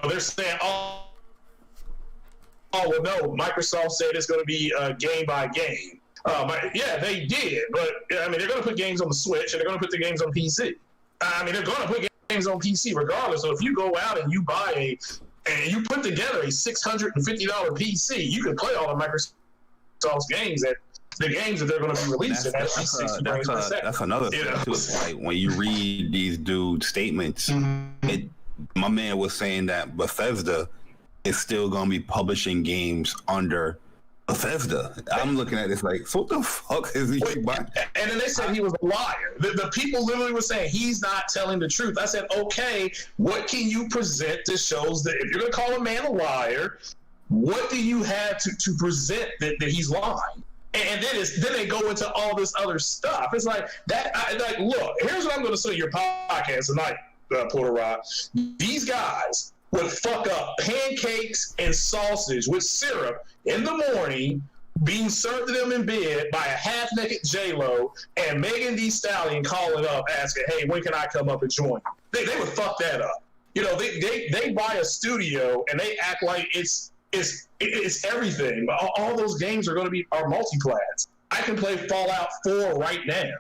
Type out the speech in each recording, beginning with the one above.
they're saying, well, no, Microsoft said it's going to be game by game. Yeah, they did, but I mean, they're going to put games on the Switch and they're going to put the games on PC. I mean, they're going to put games on PC regardless. So if you go out and you buy and you put together a $650 PC, you can play all of Microsoft's games that the games that they're going to be releasing. That's another thing too. Like when you read these dudes' statements, my man was saying that Bethesda is still going to be publishing games under Bethesda. I'm looking at this like, so what the fuck is he buying? And then they said he was a liar. The people literally were saying he's not telling the truth. I said, okay, what can you present that shows that if you're going to call a man a liar, what do you have to present that he's lying? And then they go into all this other stuff. It's like that. Look, here's what I'm going to say. Your podcast tonight, Porter Rock. These guys would fuck up pancakes and sausage with syrup in the morning, being served to them in bed by a half-naked J-Lo and Megan Thee Stallion calling up asking, "Hey, when can I come up and join?" They would fuck that up. You know, they buy a studio and they act like it's everything. All those games are multi-plats. I can play Fallout 4 right now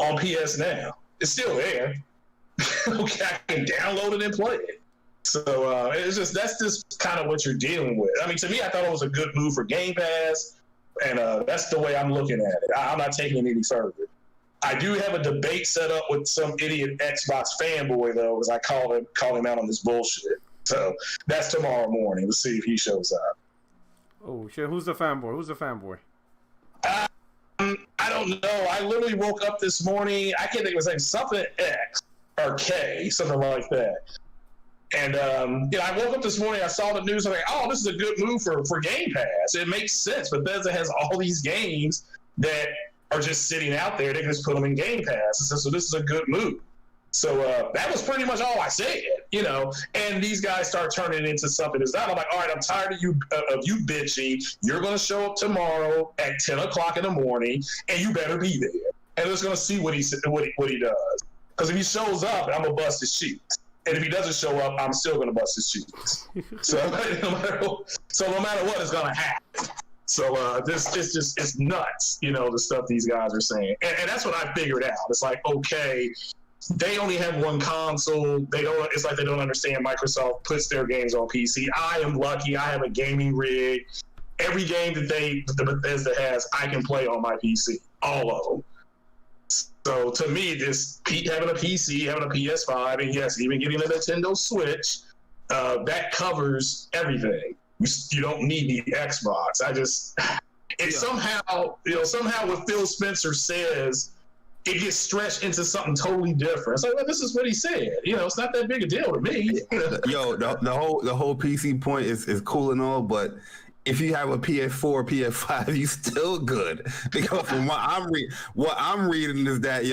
on PS Now. It's still there. Okay, I can download it and play it. So that's just kind of what you're dealing with. I mean, to me, I thought it was a good move for Game Pass, and that's the way I'm looking at it. I'm not taking it any further. I do have a debate set up with some idiot Xbox fanboy, though, because I called him out on this bullshit. So that's tomorrow morning. Let's see if he shows up. Oh shit! Who's the fanboy? I don't know. I literally woke up this morning. I can't think of his name. Something X or K, something like that. And I woke up this morning. I saw the news. I'm like, oh, this is a good move for Game Pass. It makes sense. Bethesda has all these games that are just sitting out there. They can just put them in Game Pass. So this is a good move. So that was pretty much all I said, and these guys start turning it into something that's not. I'm like, all right, I'm tired of you bitching. You're going to show up tomorrow at 10 o'clock in the morning, and you better be there. And we're just going to see what he does. Because if he shows up, I'm going to bust his cheeks. And if he doesn't show up, I'm still going to bust his cheeks. So no matter what, it's going to happen. So it's nuts, the stuff these guys are saying. And that's what I figured out. It's like, okay, they only have one console. It's like they don't understand Microsoft puts their games on PC. I am lucky. I have a gaming rig. Every game that the Bethesda has, I can play on my PC. All of them. So to me, just having a PC, having a PS5, and yes, even getting a Nintendo Switch, that covers everything. You don't need the Xbox. Somehow what Phil Spencer says, it gets stretched into something totally different. It's like, well, this is what he said. It's not that big a deal to me. Yo, the whole PC point is cool and all, but if you have a PS4, PS5, you still good. Because from what I'm reading is that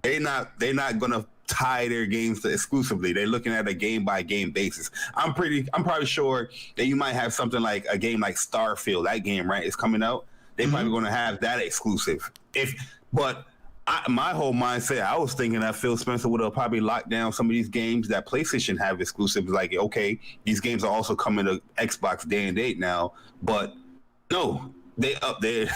they're not gonna tie their games to exclusively. They're looking at a game by game basis. I'm probably sure that you might have something like a game like Starfield. That game, right, is coming out. They're probably gonna have that exclusive. My whole mindset, I was thinking that Phil Spencer would have probably locked down some of these games that PlayStation have exclusives. Like, okay, these games are also coming to Xbox day and date now, but no, they're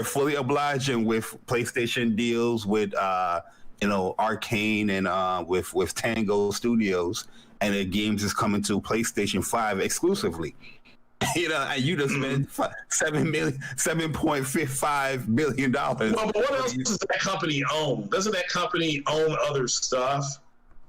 fully obliging with PlayStation deals with Arcane and with Tango Studios, and the games is coming to PlayStation 5 exclusively. And you just spent $7.55 billion. Well, but what else does that company own? Doesn't that company own other stuff?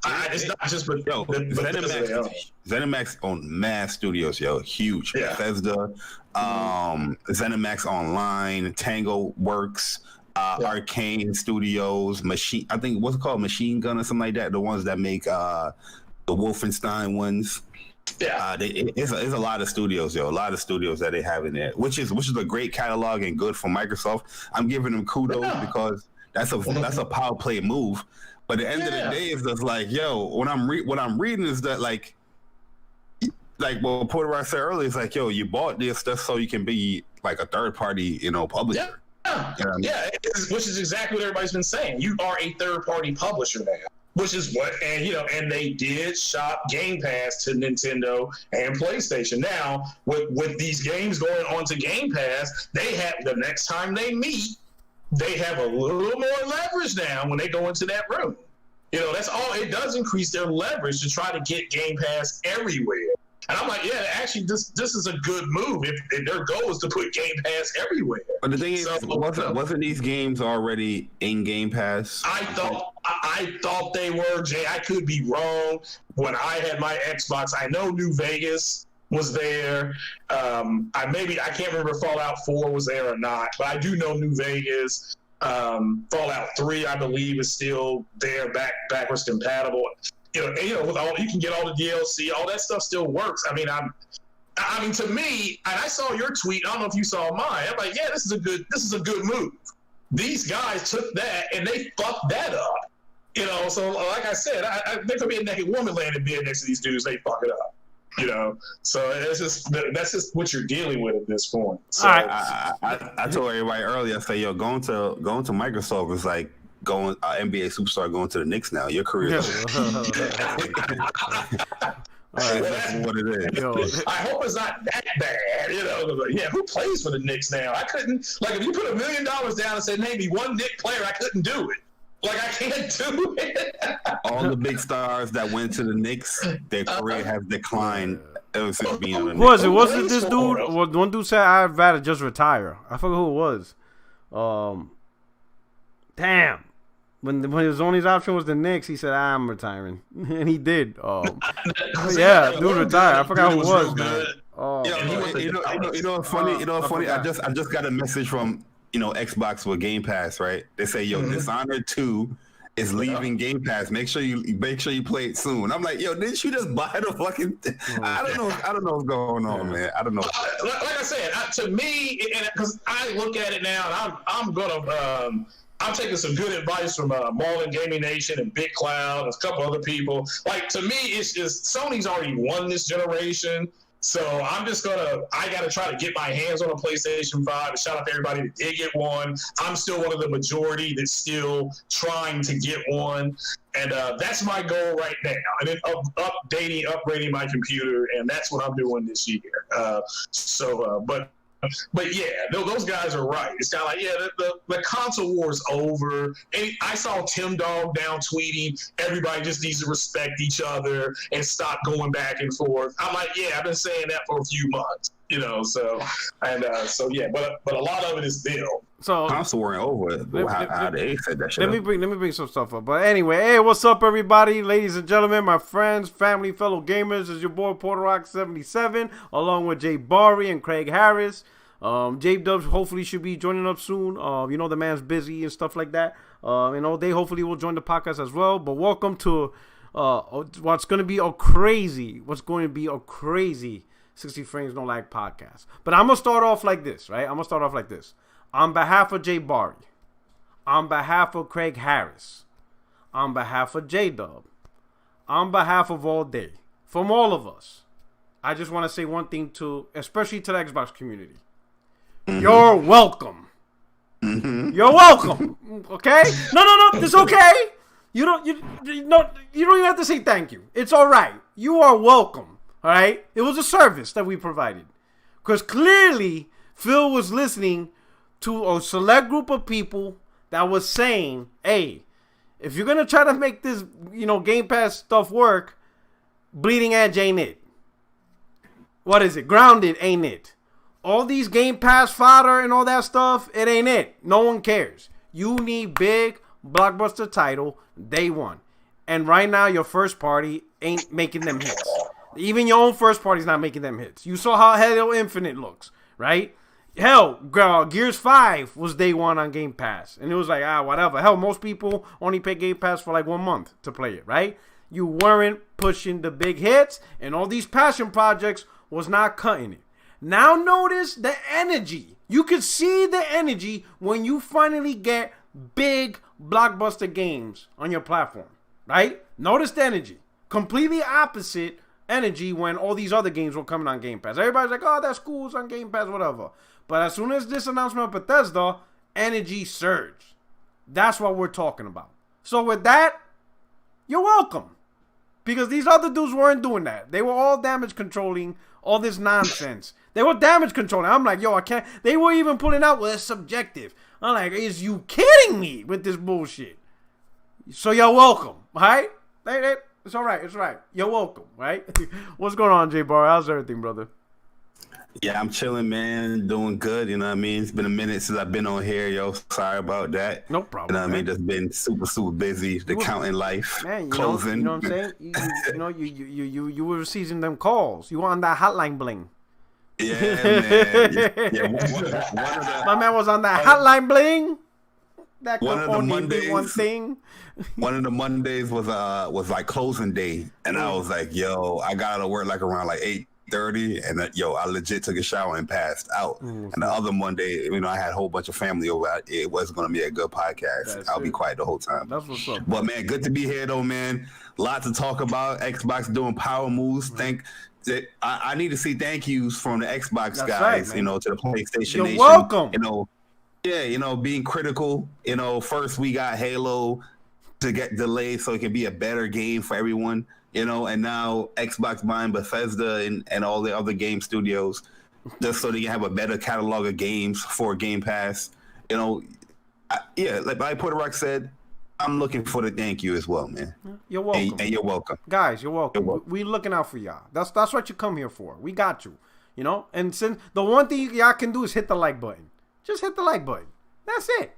It's not just ZeniMax own mass studios, huge. Yeah. Bethesda, ZeniMax Online, Tango Works, Arcane Studios, I think what's it called, Machine Gun or something like that. The ones that make the Wolfenstein ones. Yeah, it's a lot of studios, a lot of studios that they have in there, which is a great catalog and good for Microsoft. I'm giving them kudos because that's a power play move. But at the end of the day, it's just like, what I'm reading is that like what Porter Rock said earlier, it's like, you bought this just so you can be like a third party, publisher. Yeah, which is exactly what everybody's been saying. You are a third party publisher now. which is what, and they did shop Game Pass to Nintendo and PlayStation. Now, with these games going on to Game Pass, they have, the next time they meet, they have a little more leverage now when they go into that room. That's all. It does increase their leverage to try to get Game Pass everywhere. And I'm like, yeah, actually, this is a good move if their goal is to put Game Pass everywhere. But the thing is, wasn't these games already in Game Pass? I thought they were, Jay. I could be wrong. When I had my Xbox, I know New Vegas was there. I can't remember if Fallout 4 was there or not, but I do know New Vegas. Fallout 3, I believe, is still there, backwards compatible. With all, you can get all the DLC, all that stuff still works. I mean, to me, and I saw your tweet. I don't know if you saw mine. I'm like, yeah, this is a good move. These guys took that and they fucked that up. So like I said, there could be a naked woman laying in bed next to these dudes. They fuck it up. So that's just what you're dealing with at this point. So, all right. I told everybody earlier. I say, going to Microsoft is like going NBA superstar going to the Knicks now. Your career. That's what it is. I hope it's not that bad. Yeah, who plays for the Knicks now? I couldn't, if you put $1 million down and said, name me one Knicks player, I couldn't do it. I can't do it. All the big stars that went to the Knicks, their career has declined ever since being on the Knicks. Was it? Wasn't this dude? Well, one dude said I'd rather just retire. I forgot who it was. Damn. When his only option was the Knicks, he said, I'm retiring. And he did. Yeah, dude retired. I forgot who it was, man. What's funny? I just got a message from Xbox with Game Pass, right? They say, Dishonored 2 is leaving Game Pass. Make sure you play it soon. I'm like, didn't you just buy the fucking thing? I don't know what's going on, man. I don't know. Like I said, to me, because I look at it now, and I'm taking some good advice from Marlon Gaming Nation and Big Cloud and a couple other people. To me, it's just Sony's already won this generation. So I got to try to get my hands on a PlayStation 5 and shout out to everybody that did get one. I'm still one of the majority that's still trying to get one. And that's my goal right now. And then upgrading my computer, and that's what I'm doing this year. But yeah, those guys are right. It's kind of like, the console war is over. And I saw Tim Dog down tweeting, everybody just needs to respect each other and stop going back and forth. I'm like, yeah, I've been saying that for a few months, so yeah, but a lot of it is built. So console war over. How they said that shit. Let me bring some stuff up. But anyway, hey, what's up, everybody, ladies and gentlemen, my friends, family, fellow gamers? Is your boy Porter Rock 77, along with Jay Barry and Craig Harris. J Dubs hopefully should be joining up soon. The man's busy and stuff like that. They hopefully will join the podcast as well. But welcome to what's going to be a crazy 60 Frames Don't Lag podcast. But I'm going to start off like this, right? On behalf of Jay Barry, on behalf of Craig Harris, on behalf of J Dub, on behalf of All Day, from all of us, I just want to say one thing especially to the Xbox community. Mm-hmm. You're welcome. Mm-hmm. You're welcome. Okay? No. It's okay. You don't even have to say thank you. It's all right. You are welcome. All right? It was a service that we provided. Because clearly, Phil was listening to a select group of people that was saying, hey, if you're going to try to make this, Game Pass stuff work, Bleeding Edge ain't it. What is it? Grounded ain't it. All these Game Pass fodder and all that stuff, it ain't it. No one cares. You need big blockbuster title day one. And right now, your first party ain't making them hits. Even your own first party's not making them hits. You saw how Halo Infinite looks, right? Hell, Gears 5 was day one on Game Pass. And it was like, whatever. Hell, most people only pay Game Pass for 1 month to play it, right? You weren't pushing the big hits, and all these passion projects was not cutting it. Now notice the energy. You can see the energy when you finally get big blockbuster games on your platform, right? Notice the energy. Completely opposite energy when all these other games were coming on Game Pass. Everybody's like, oh, that's cool, it's on Game Pass, whatever. But as soon as this announcement of Bethesda, energy surged. That's what we're talking about. So with that, You're welcome. Because these other dudes weren't doing that. They were all damage controlling all this nonsense. They were damage controlling. I'm like, yo, I can't. They were even pulling out, well, it's subjective. I'm like, is you kidding me with this bullshit? So you're welcome, right? It's all right. It's all right. You're welcome, right? What's going on, J Bar? How's everything, brother? Yeah, I'm chilling, man. Doing good. You know what I mean? It's been a minute since I've been on here, yo. Sorry about that. No problem. You know what I mean? Just been super busy. The counting life, man. closing. You know what I'm saying? You were receiving them calls. You were on that hotline bling. Yeah, man. Yeah, one of the, my man was on that hotline bling. That one could of the only Mondays, be one thing. One of the Mondays was like closing day, and I was like, yo, I got out of work like around like 8:30, and I legit took a shower and passed out. And the other Monday, I had a whole bunch of family over. It wasn't going to be a good podcast. I'll be quiet the whole time. That's what's up. But man, good to be here though, man. Lot to talk about. Xbox doing power moves. I need to see thank yous from the Xbox guys, right, to the PlayStation You're Nation. welcome. Being critical. First we got Halo to get delayed so it can be a better game for everyone. And now Xbox buying Bethesda and all the other game studios just so they can have a better catalog of games for Game Pass. Like Puerto Rock said, I'm looking for the thank you as well, man. You're welcome. And you're welcome. Guys, you're welcome. We looking out for y'all. That's what you come here for. We got you. And since the one thing y'all can do is hit the like button. Just hit the like button. That's it.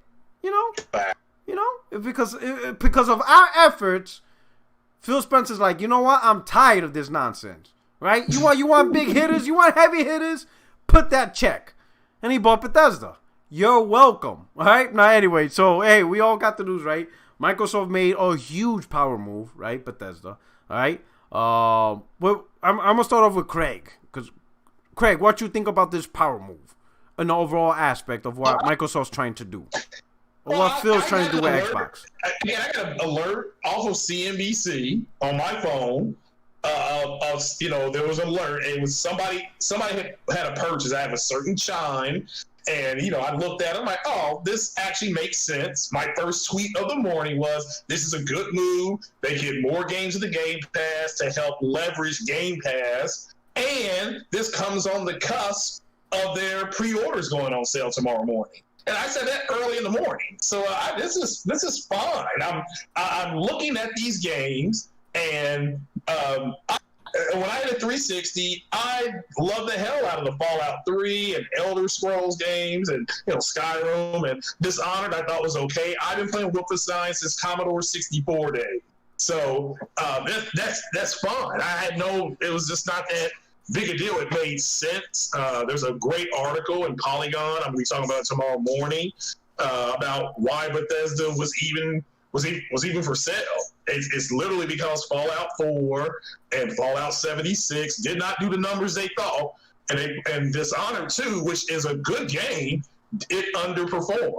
Because of our efforts, Phil Spencer's like, you know what? I'm tired of this nonsense. Right? You want big hitters? You want heavy hitters? Put that check. And he bought Bethesda. You're welcome. All right? Now, anyway, so, hey, we all got the news, right? Microsoft made a huge power move, right? Bethesda. All right? I'm going to start off with Craig. Because, Craig, what you think about this power move? An overall aspect of what Microsoft's trying to do. Or what Phil's trying to do with Xbox. I got an alert off of CNBC on my phone. There was an alert. It was somebody had a purchase. I have a certain chime. And, I looked at it. I'm like, oh, this actually makes sense. My first tweet of the morning was, this is a good move. They get more games of the Game Pass to help leverage Game Pass. And this comes on the cusp of their pre-orders going on sale tomorrow morning. And I said that early in the morning. So this is fine. I'm looking at these games, and when I had a 360, I love the hell out of the Fallout 3 and Elder Scrolls games and Skyrim and Dishonored. I thought was okay. I've been playing Wolfenstein since Commodore 64 days. So that's fine. It was just not that big a deal. It made sense. There's a great article in Polygon. I'm going to be talking about it tomorrow morning about why Bethesda was even for sale. It's literally because Fallout 4 and Fallout 76 did not do the numbers they thought, and Dishonored 2, which is a good game, it underperformed.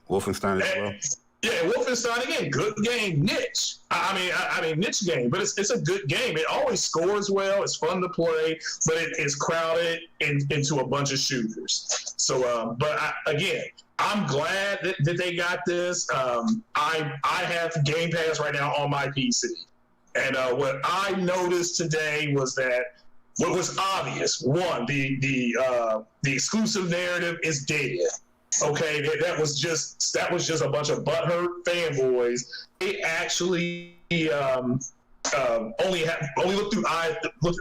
Wolfenstein as well. Yeah, Wolfenstein again, good game, niche. I mean niche game, but it's a good game. It always scores well. It's fun to play, but it is crowded into a bunch of shooters. So, again, I'm glad that they got this. I have Game Pass right now on my PC, and what I noticed today was that what was obvious. One, the exclusive narrative is dead. Okay, that was just a bunch of butthurt fanboys. They actually only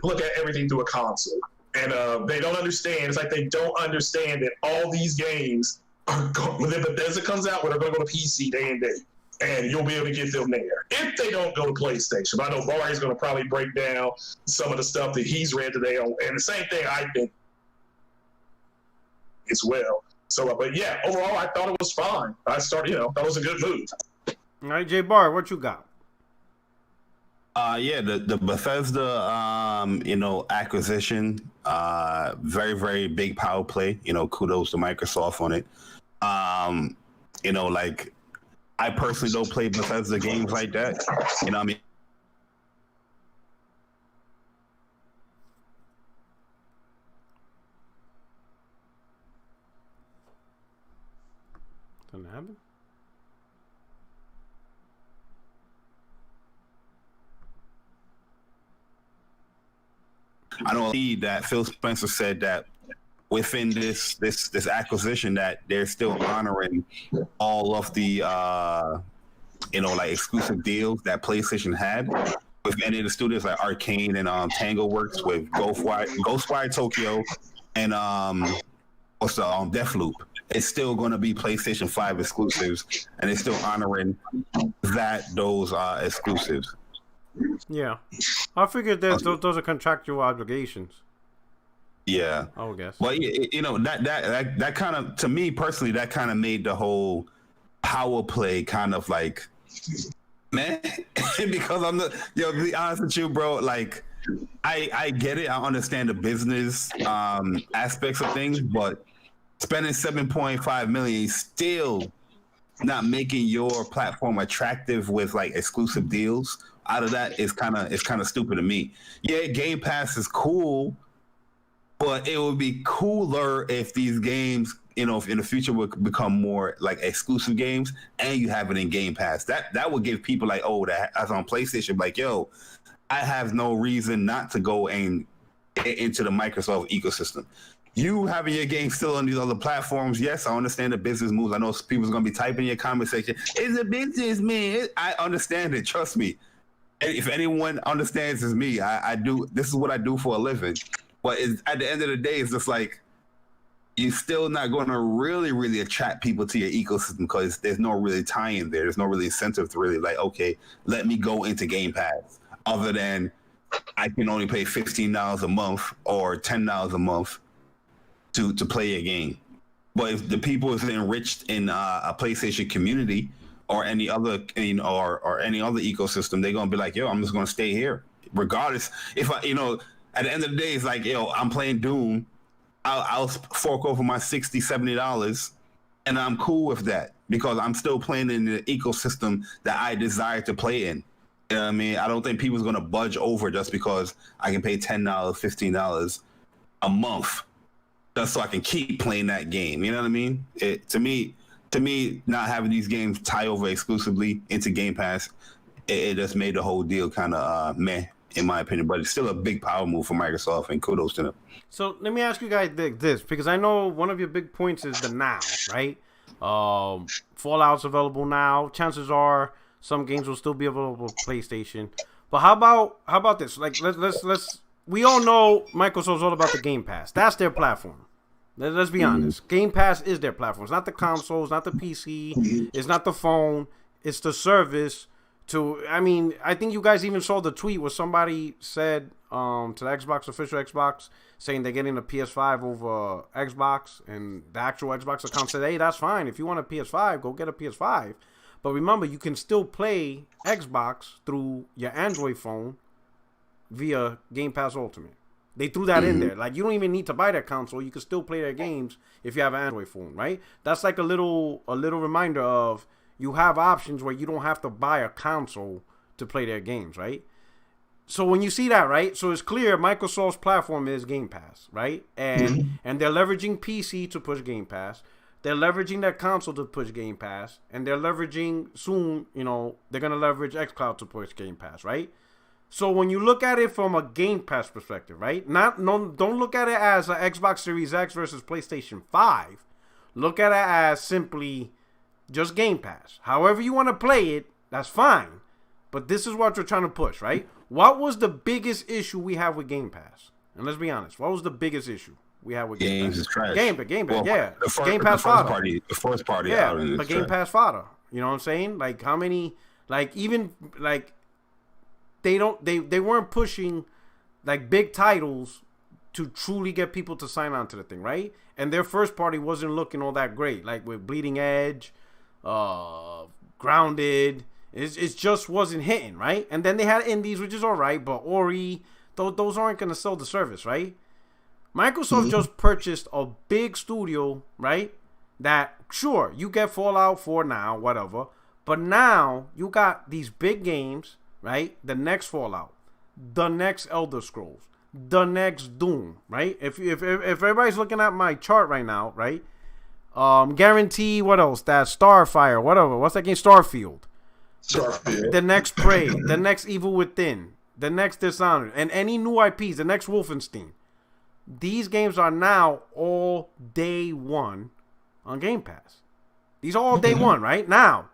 look at everything through a console, and they don't understand. It's like they don't understand that all these games are when Bethesda comes out, they're going to go to PC day and date, and you'll be able to get them there if they don't go to PlayStation. But I know Barry's going to probably break down some of the stuff that he's read today, and the same thing I think as well. So, but yeah, overall, I thought it was fine. Thought it was a good move. All right, Jay Bar, what you got? The Bethesda, acquisition, very, very big power play. Kudos to Microsoft on it. I personally don't play Bethesda games like that. I mean. Doesn't happen. I don't see that Phil Spencer said that within this acquisition that they're still honoring all of the like exclusive deals that PlayStation had with any of the studios like Arcane and Tango Works with Ghostwire Tokyo and Deathloop. It's still going to be PlayStation 5 exclusives, and they're still honoring those exclusives. Yeah, I figured that those are contractual obligations. Yeah, I would guess. Well, that kind of, to me personally, that kind of made the whole power play kind of like, man, because I'm to be honest with you, bro, like I get it, I understand the business aspects of things, but spending $7.5 million still not making your platform attractive with like exclusive deals out of that is kind of stupid to me. Yeah, Game Pass is cool, but it would be cooler if these games, if in the future would become more like exclusive games and you have it in Game Pass. That would give people like, that's on PlayStation, like, yo, I have no reason not to go and into the Microsoft ecosystem. You having your game still on these other platforms, yes, I understand the business moves. I know people's going to be typing in your comment section, it's a business, man. I understand it. Trust me. If anyone understands, it's me. I do. This is what I do for a living. But at the end of the day, it's just like, you're still not going to really, really attract people to your ecosystem because there's no really tie-in there. There's no really incentive to really like, okay, let me go into Game Pass. Other than I can only pay $15 a month or $10 a month to play a game. But if the people is enriched in a PlayStation community or any other or any other ecosystem, they're gonna be like, yo, I'm just gonna stay here, regardless. If I, at the end of the day, it's like, yo, I'm playing Doom. I'll fork over my $60-$70, and I'm cool with that because I'm still playing in the ecosystem that I desire to play in. You know what I mean? I don't think people's gonna budge over just because I can pay $10, $15 a month just so I can keep playing that game. You know what I mean? To me, not having these games tie over exclusively into Game Pass, it just made the whole deal kind of meh, in my opinion. But it's still a big power move for Microsoft, and kudos to them. So let me ask you guys this, because I know one of your big points is the now, right? Fallout's available now. Chances are some games will still be available on PlayStation. But how about this? Like let's we all know Microsoft's all about the Game Pass. That's their platform. Let's be honest. Game Pass is their platform. It's not the consoles, not the PC. It's not the phone. It's the service. I think you guys even saw the tweet where somebody said to the Xbox, official Xbox, saying they're getting a PS5 over Xbox, and the actual Xbox account said, hey, that's fine. If you want a PS5, go get a PS5. But remember, you can still play Xbox through your Android phone via Game Pass Ultimate. They threw that in there. Like, you don't even need to buy that console. You can still play their games if you have an Android phone, right? That's like a little reminder of you have options where you don't have to buy a console to play their games, right? So when you see that, right? So it's clear Microsoft's platform is Game Pass, right? And they're leveraging PC to push Game Pass. They're leveraging that console to push Game Pass. And they're leveraging soon, they're going to leverage xCloud to push Game Pass, right? So when you look at it from a Game Pass perspective, right? Don't look at it as an Xbox Series X versus PlayStation 5. Look at it as simply just Game Pass. However you want to play it, that's fine. But this is what you're trying to push, right? What was the biggest issue we have with Game Pass? And let's be honest. What was the biggest issue we have with Game Pass? Games is trash. Game Pass, yeah. Game Pass fodder. The first party yeah, out in but Game Pass fodder. You know what I'm saying? Like, how many, like, even, like, they weren't pushing, like, big titles to truly get people to sign on to the thing, right? And their first party wasn't looking all that great. Like, with Bleeding Edge, Grounded, it just wasn't hitting, right? And then they had indies, which is all right, but Ori, those aren't going to sell the service, right? Microsoft just purchased a big studio, right? That, sure, you get Fallout 4 now, whatever, but now you got these big games, right? The next Fallout, the next Elder Scrolls, the next Doom, right? If everybody's looking at my chart right now, right? Guarantee, what else? That Starfire, whatever. What's that game? Starfield. Starfield. The next Prey, the next Evil Within, the next Dishonored, and any new IPs, the next Wolfenstein. These games are now all day one on Game Pass. These are all day one, right? Now,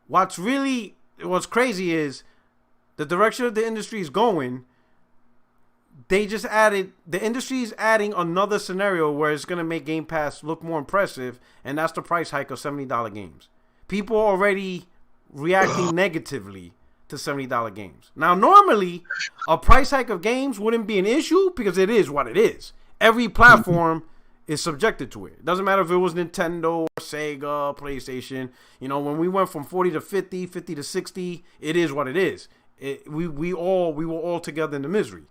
what's crazy is the direction of the industry is going. The industry is adding another scenario where it's going to make Game Pass look more impressive, and that's the price hike of $70 games. People are already reacting negatively to $70 games. Now, normally, a price hike of games wouldn't be an issue because it is what it is. Every platform is subjected to it. It doesn't matter if it was Nintendo or Sega, PlayStation. You know, when we went from 40 to 50, 50 to 60, it is what it is. We were all together in the misery.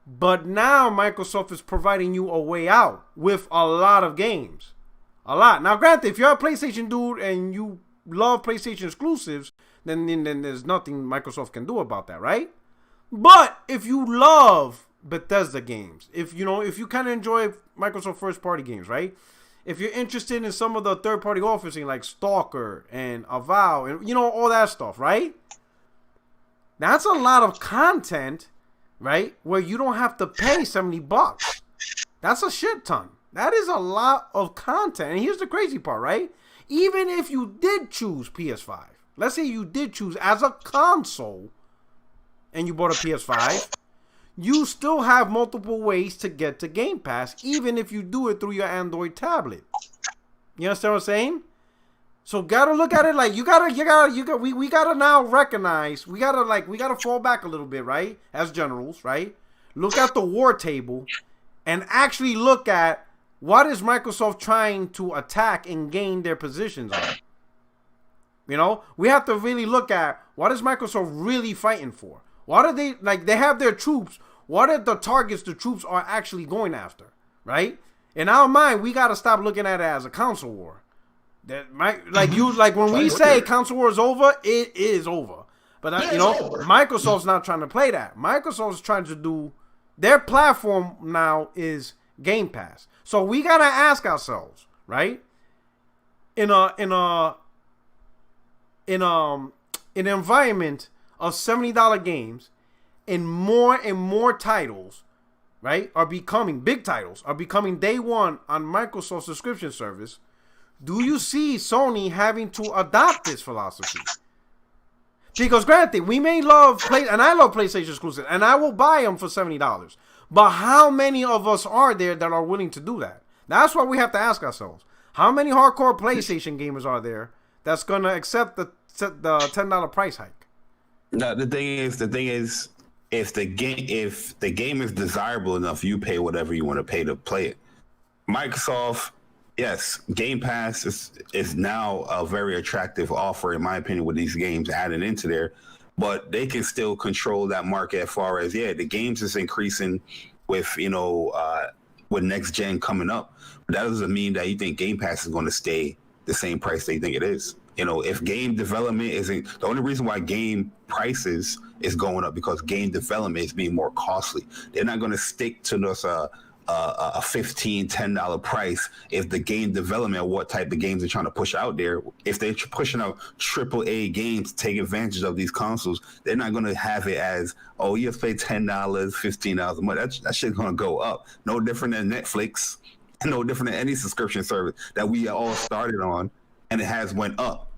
But now Microsoft is providing you a way out with a lot of games. A lot. Now, granted, if you're a PlayStation dude and you love PlayStation exclusives, then there's nothing Microsoft can do about that, right? But if you love Bethesda games, if you kind of enjoy Microsoft first party games, right? If you're interested in some of the third party offering like Stalker and Avowed and all that stuff, right? That's a lot of content, right? Where you don't have to pay $70. That's a shit ton. That is a lot of content. And here's the crazy part, right? Even if you did choose PS5, let's say you did choose as a console and you bought a PS5, you still have multiple ways to get to Game Pass, even if you do it through your Android tablet. You understand what I'm saying? So gotta look at it like we gotta now recognize, we gotta fall back a little bit, right? As generals, right? Look at the war table and actually look at what is Microsoft trying to attack and gain their positions on. We have to really look at what is Microsoft really fighting for. What are they have their troops. What are the targets the troops are actually going after, right? In our mind, we got to stop looking at it as a console war. When we say console war is over, it is over. But Microsoft's not trying to play that. Microsoft's trying to do their platform now is Game Pass. So we got to ask ourselves, right? In an environment of $70 games, and more titles, right, big titles are becoming day one on Microsoft's subscription service. Do you see Sony having to adopt this philosophy? Because granted, we may love and I love PlayStation exclusive, and I will buy them for $70. But how many of us are there that are willing to do that? That's what we have to ask ourselves. How many hardcore PlayStation gamers are there that's gonna accept the $10 price hike? No, the thing is, if the game is desirable enough, you pay whatever you want to pay to play it. Microsoft, yes, Game Pass is now a very attractive offer, in my opinion, with these games added into there. But they can still control that market as far as, the games is increasing with, with next gen coming up. But that doesn't mean that you think Game Pass is going to stay the same price they think it is. If game development isn't, the only reason why game prices is going up because game development is being more costly. They're not going to stick to this a $15, $10 price if the game development, what type of games they're trying to push out there. If they're pushing out AAA games to take advantage of these consoles, they're not going to have it as, you have to pay $10, $15 a month. That shit's going to go up. No different than Netflix, no different than any subscription service that we all started on, and it has went up.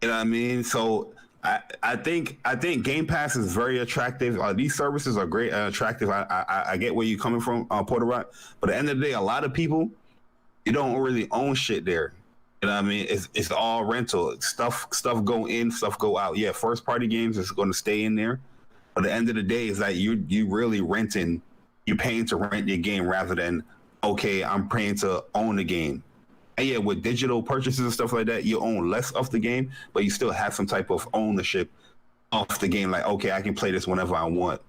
You know what I mean? So I think Game Pass is very attractive. These services are great and attractive. I get where you're coming from, Porter Rock. But at the end of the day, a lot of people, you don't really own shit there. You know what I mean? It's all rental. Stuff go in, stuff go out. Yeah, first party games is going to stay in there. But at the end of the day, it's like you really renting. You're paying to rent your game rather than, I'm paying to own the game. And yeah, with digital purchases and stuff like that, you own less of the game, but you still have some type of ownership of the game. Like, I can play this whenever I want,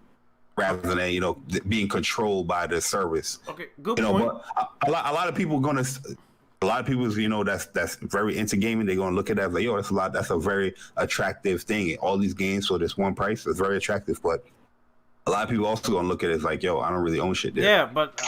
rather than being controlled by the service. Okay, good point. But a lot of people that's very into gaming. They're gonna look at that like, that's a very attractive thing. All these games for this one price is very attractive, but a lot of people also gonna look at it as like, I don't really own shit there. Yeah, but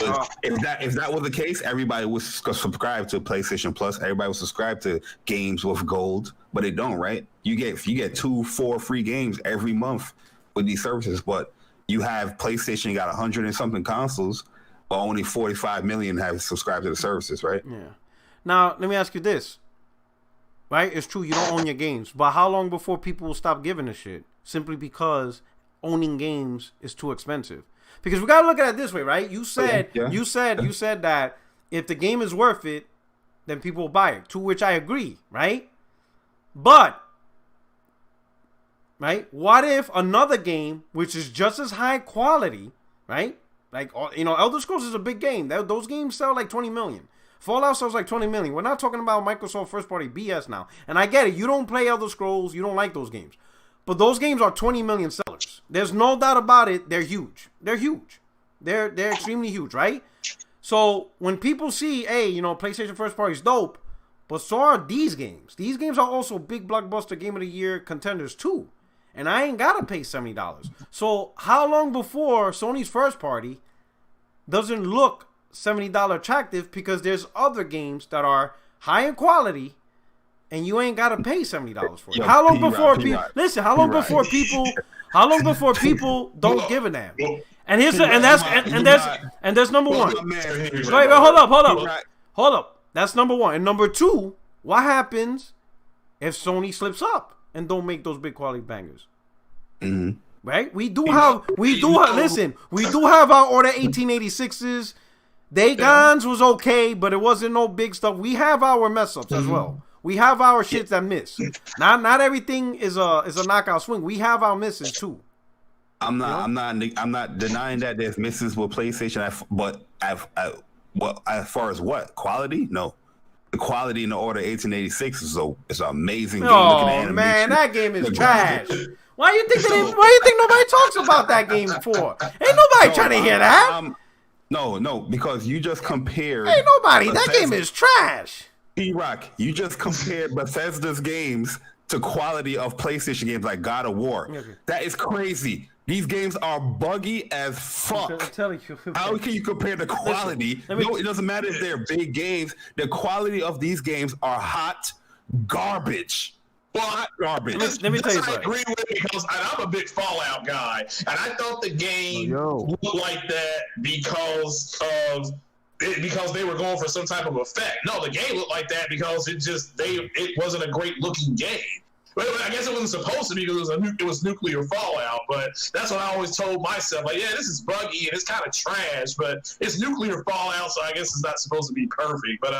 if that was the case, everybody would subscribe to PlayStation Plus. Everybody would subscribe to games with gold, but they don't, right? You get 2-4 free games every month with these services, but you have PlayStation got 100 and something consoles, but only 45 million have subscribed to the services, right? Yeah. Now, let me ask you this. Right? It's true, you don't own your games. But how long before people will stop giving a shit? Simply because owning games is too expensive. Because we got to look at it this way, right? You said that if the game is worth it, then people will buy it. To which I agree, right? But, right? What if another game, which is just as high quality, right? Like, you know, Elder Scrolls is a big game. Those games sell like 20 million. Fallout sells like 20 million. We're not talking about Microsoft first party BS now. And I get it. You don't play Elder Scrolls. You don't like those games. But those games are 20 million sellers. There's no doubt about it. They're huge. They're huge. They're extremely huge, right? So when people see, hey, you know, PlayStation first party is dope, but so are these games. These games are also big blockbuster game of the year contenders too. And I ain't got to pay $70. So how long before Sony's first party doesn't look $70 attractive because there's other games that are high in quality and you ain't gotta pay $70 for it? Yo, how long before people listen? How long before people? How long before people don't give a damn? And here's and there's number one. Wait, hold up. That's number one. And number two, what happens if Sony slips up and don't make those big quality bangers? Mm-hmm. Right? We do have our Order 1886s. Dagon's was okay, but it wasn't no big stuff. We have our mess ups as well. We have our shits that miss. Not everything is a knockout swing. We have our misses too. I'm not denying that there's misses with PlayStation, but as far as what quality, no. The quality in the Order 1886 is an amazing game. Oh man, that game is trash. Why you think nobody talks about that game for? Ain't nobody trying to hear that. No, because you just compared. Ain't nobody. That game is trash. P-Rock, you just compared Bethesda's games to quality of PlayStation games like God of War. Okay. That is crazy. These games are buggy as fuck. I'm telling you. How can you compare the quality? No, it doesn't matter if they're big games. The quality of these games are hot garbage. Hot garbage. Let me tell you something. I agree with it because I'm a big Fallout guy, and I thought the game looked like that because they were going for some type of effect. No, the game looked like that because it wasn't a great looking game. Well, I guess it wasn't supposed to be because it was nuclear fallout, but that's what I always told myself. Like, yeah, this is buggy and it's kind of trash, but it's nuclear fallout, so I guess it's not supposed to be perfect. But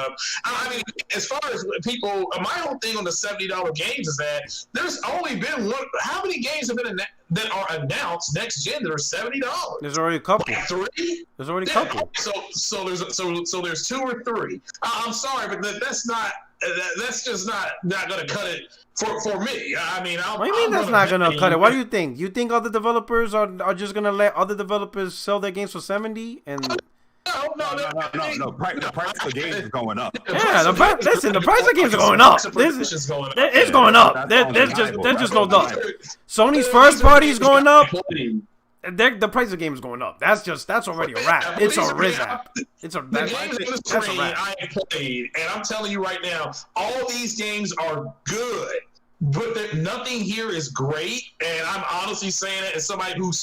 I mean, as far as people, my whole thing on the $70 games is that there's only been one. How many games have been that are announced next gen that are $70? There's already a couple. Like 3? There's already a couple. So there's 2 or 3. I'm sorry, but that's not. That's just not going to cut it for me. I mean, what do you mean that's not going to cut it? What do you think? You think other developers are just going to let other developers sell their games for $70? And No. The price of the games is going up. Yeah, the price of games are going up. It's going up. There's just no doubt. Sony's first party is going up. The price of game is going up. That's already a wrap. It's a rizap. It's a the games on the screen I played, and I'm telling you right now, all these games are good, but nothing here is great. And I'm honestly saying it as somebody who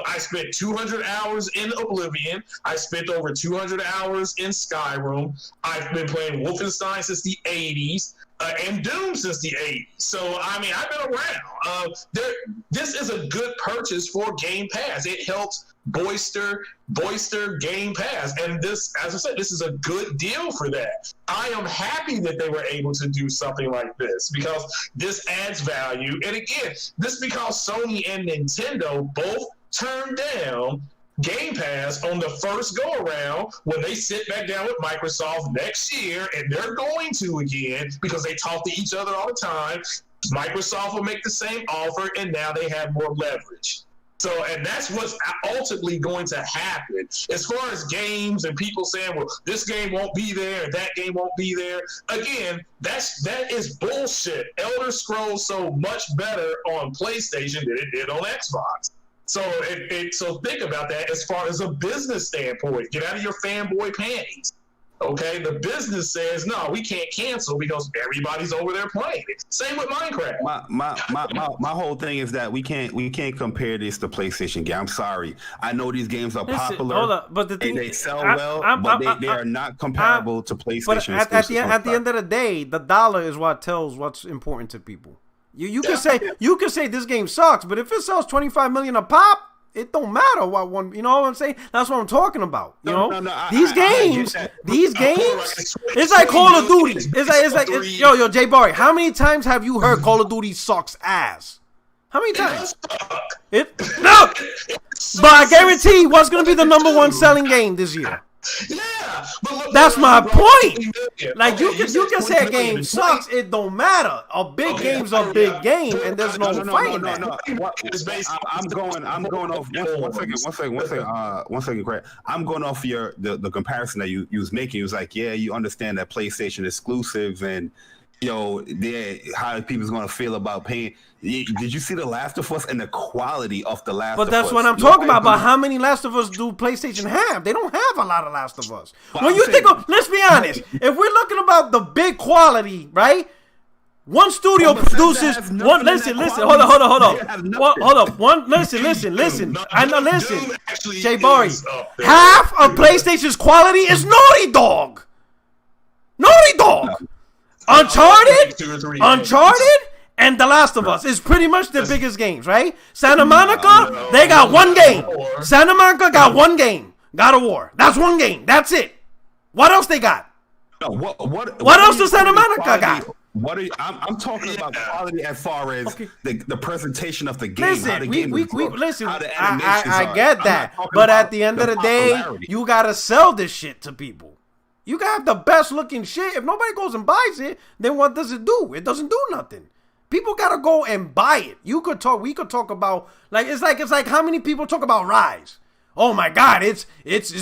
I spent 200 hours in Oblivion. I spent over 200 hours in Skyrim. I've been playing Wolfenstein since the 80s. And Doom since the 80s. So, I mean, I've been around. This is a good purchase for Game Pass. It helps bolster Game Pass. And this, as I said, this is a good deal for that. I am happy that they were able to do something like this because this adds value. And again, this because Sony and Nintendo both turned down Game Pass on the first go around when they sit back down with Microsoft next year, and they're going to again because they talk to each other all the time. Microsoft will make the same offer, and now they have more leverage. So, and that's what's ultimately going to happen. As far as games and people saying, well, this game won't be there and that game won't be there. Again, that is bullshit. Elder Scrolls sold much better on PlayStation than it did on Xbox. So think about that as far as a business standpoint. Get out of your fanboy panties. Okay, the business says no, we can't cancel because everybody's over there playing it. Same with Minecraft. My whole thing is that we can't compare this to PlayStation game. I'm sorry. I know these games are popular, but the thing, and they sell but they are not comparable to PlayStation. But at the end of the day, the dollar is what tells what's important to people. You can say this game sucks, but if it sells 25 million a pop, it don't matter what one. You know what I'm saying? That's what I'm talking about. These games. It's like Call of Duty. It's like yo, Jay Barry. How many times have you heard Call of Duty sucks ass? How many times? No. But I guarantee what's going to be the number one selling game this year. Yeah, but that's my point. Like you can say a game sucks, it don't matter. A big game's a big game, and there's no fighting that. I'm going off. One second, Craig. I'm going off the comparison that you was making. It was like, yeah, you understand that PlayStation exclusive and how people's gonna feel about paying. Did you see The Last of Us and the quality of The Last of Us? But that's what I'm talking about. But how many Last of Us do PlayStation have? They don't have a lot of Last of Us. Let's be honest. If we're looking about the big quality, right? One studio produces one. Listen. Hold on. Listen. I know. Listen, Jay Barry. Half of PlayStation's quality is Naughty Dog. Uncharted, and The Last of Us is pretty much the biggest games, right? Santa Monica, they got one game. Santa Monica got one game. God of War. That's one game. That's it. What else they got? What else does Santa Monica got? I'm talking about quality as far as the presentation of the game. Listen, how the game listen. I get that, but at the end of the day, you gotta sell this shit to people. You can have the best looking shit. If nobody goes and buys it, then what does it do? It doesn't do nothing. People gotta go and buy it. We could talk about it's like how many people talk about Rise? Oh my God, it's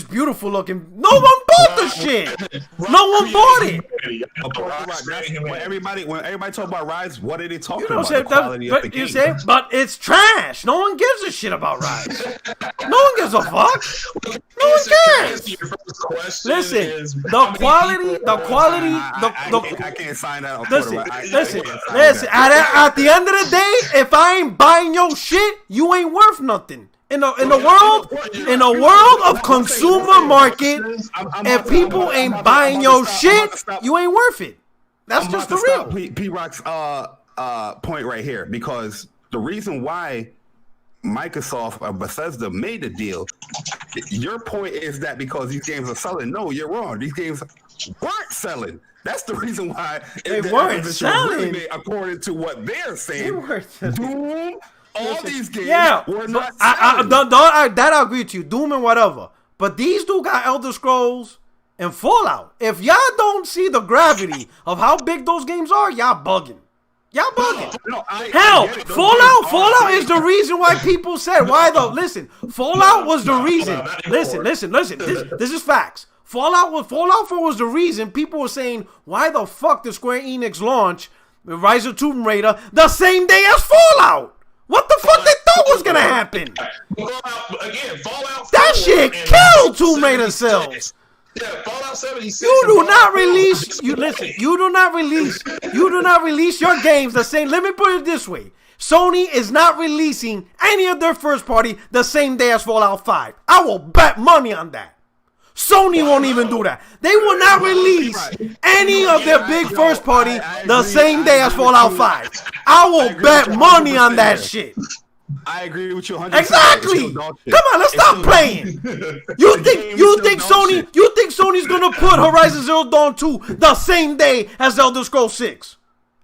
beautiful looking. No one bought the shit. No one bought it. When everybody talk about Rise, what are they talking about? The quality of the game. But it's trash. No one gives a shit about Rise. No one gives a fuck. No one cares. Listen, the quality. I can't sign that. Listen. At the end of the day, if I ain't buying your shit, you ain't worth nothing. In a world of consumer market, if people ain't buying your shit, you ain't worth it. That's just the real. P-Rock's point right here, because the reason why Microsoft or Bethesda made the deal, your point is that because these games are selling. No, you're wrong. These games weren't selling. That's the reason why they weren't selling, according to what they're saying. Doom. All these games were not that I agree with you. Doom and whatever. But these two got Elder Scrolls and Fallout. If y'all don't see the gravity of how big those games are, y'all bugging. Hell, Fallout is the reason why people said, why though? Listen, Fallout was the reason. Listen. This is facts. Fallout 4 was the reason people were saying, why the fuck did Square Enix launch Rise of Tomb Raider the same day as Fallout? What the fuck they thought was gonna happen? Fallout. That shit killed Tomb Raider sales. Yeah, Fallout 76. You do not release your games the same. Let me put it this way. Sony is not releasing any of their first party the same day as Fallout 5. I will bet money on that. Sony won't even do that. They will not release any of their big first party the same day as Fallout 5. I will bet money on that shit. I agree with you 100%. Exactly. Come on, let's stop playing. You think Sony's gonna put Horizon Zero Dawn 2 the same day as Elder Scrolls 6?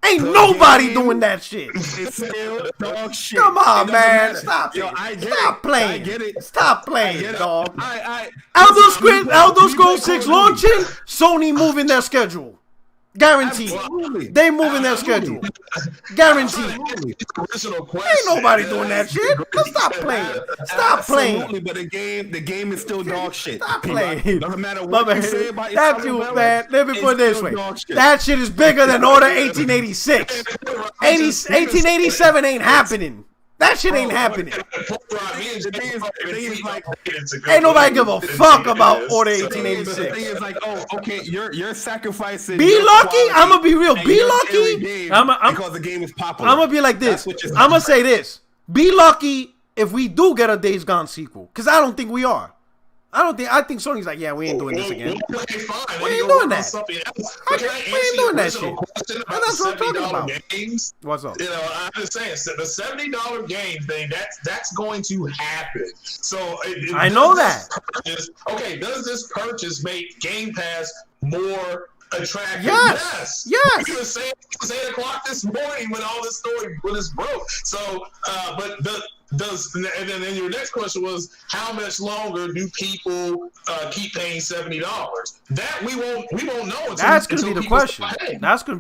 Ain't nobody doing that shit. It's still dog shit. Come on, man. Stop it. Stop playing. I get it. Stop playing, dog. Elder Scrolls 6 launching, Sony moving their schedule. Guaranteed. Absolutely. They moving their schedule. Guaranteed. Ain't nobody doing that shit. Let's stop playing. Stop playing. But the game is still dog shit. Stop playing. Doesn't matter what you say about that, man. Let me put it this way. That shit is bigger than Order 1886. 1887 ain't happening. That shit ain't happening. Ain't Ain't nobody give a fuck about Order 1886. The thing is like, oh, okay, you're sacrificing. Be lucky. I'm gonna be real. Be lucky. Because the game is popular. I'm gonna be like this. I'm gonna say this. Be lucky if we do get a Days Gone sequel, because I don't think we are. I think Sony's like, yeah, we ain't doing this again. Okay, fine. We ain't doing that. We ain't doing that shit. That's what I'm talking about. Games? What's up? You know, I'm just saying, the $70 game thing, that's going to happen. So I know that. Does this purchase make Game Pass more attractive? Yes. You were saying it was 8 o'clock this morning when all this story broke. So, and then your next question was, how much longer do people keep paying $70? That we won't know until That's gonna be the question. That's the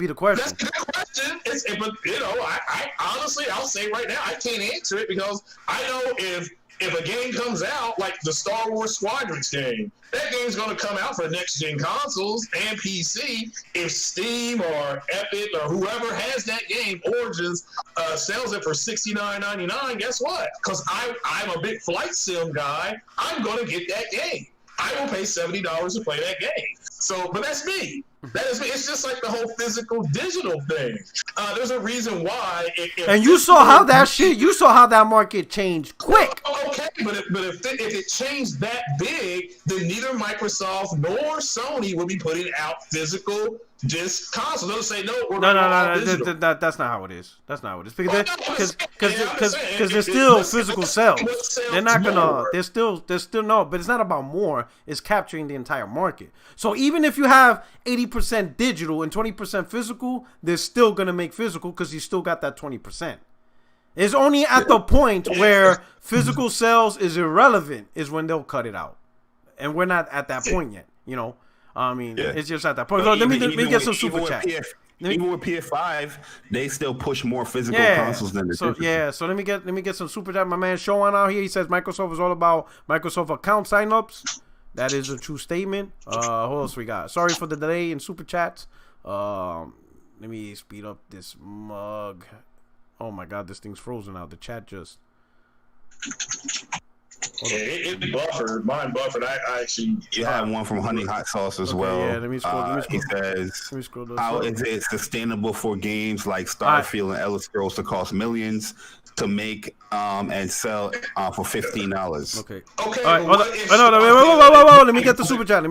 question. But I honestly, I'll say right now, I can't answer it because I know if a game comes out like the Star Wars Squadrons game, that game's going to come out for next-gen consoles and PC. If Steam or Epic or whoever has that game, Origins, sells it for $69.99, guess what? Because I'm a big flight sim guy, I'm going to get that game. I will pay $70 to play that game. So, but that's me. That is me. It's just like the whole physical digital thing. There's a reason why. And you saw how that market changed quick. Okay, but if it changed that big, then neither Microsoft nor Sony would be putting out physical disc consoles. They'll say no. That's not how it is. That's not how it is. Because there's still physical sales. They're not gonna. There's still no. But it's not about more. It's capturing the entire market. So even if you have 80% digital and 20% physical, they're still gonna make physical because you still got that 20%. It's only at the point where physical sales is irrelevant is when they'll cut it out, and we're not at that point yet. You know. I mean, it's just at that point. So let me get some super chat. Even with PS5, they still push more physical consoles than the digital. So let me get some super chat. My man Sean out here, he says Microsoft is all about Microsoft account signups. That is a true statement. Who else we got? Sorry for the delay in super chats. Let me speed up this mug. Oh my god, this thing's frozen out. The chat just. Yeah, it buffered. Mine buffered. I actually. You have one from Honey Hot Sauce as well. Yeah, let me scroll. He says, how is it sustainable for games like Starfield and Elder Scrolls to cost millions to make and sell for $15? Okay. All right. Wait. Let me get the super chat.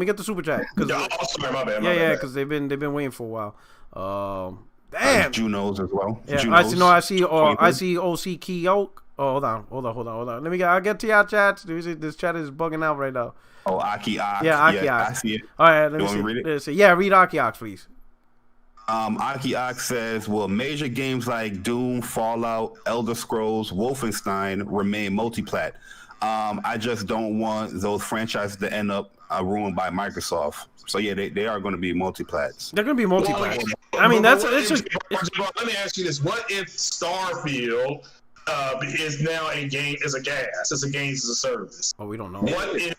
Sorry, my bad. Yeah, because they've been waiting for a while. Damn. Junos as well. Yeah, I see OC Keyoke. Oh, hold on. I'll get to y'all chats. This chat is bugging out right now. Oh, Aki Ox. Yeah, Aki Ox. I see it. All right, let me read it? Let's see. Yeah, read Aki Ox, please. Aki Ox says, will major games like Doom, Fallout, Elder Scrolls, Wolfenstein remain multiplat? I just don't want those franchises to end up ruined by Microsoft. So yeah, they are going to be multiplats. They're going to be multiplats. I mean, let me ask you this: what if Starfield is now a game as a gas? It's a games as a service. Oh, we don't know. What if?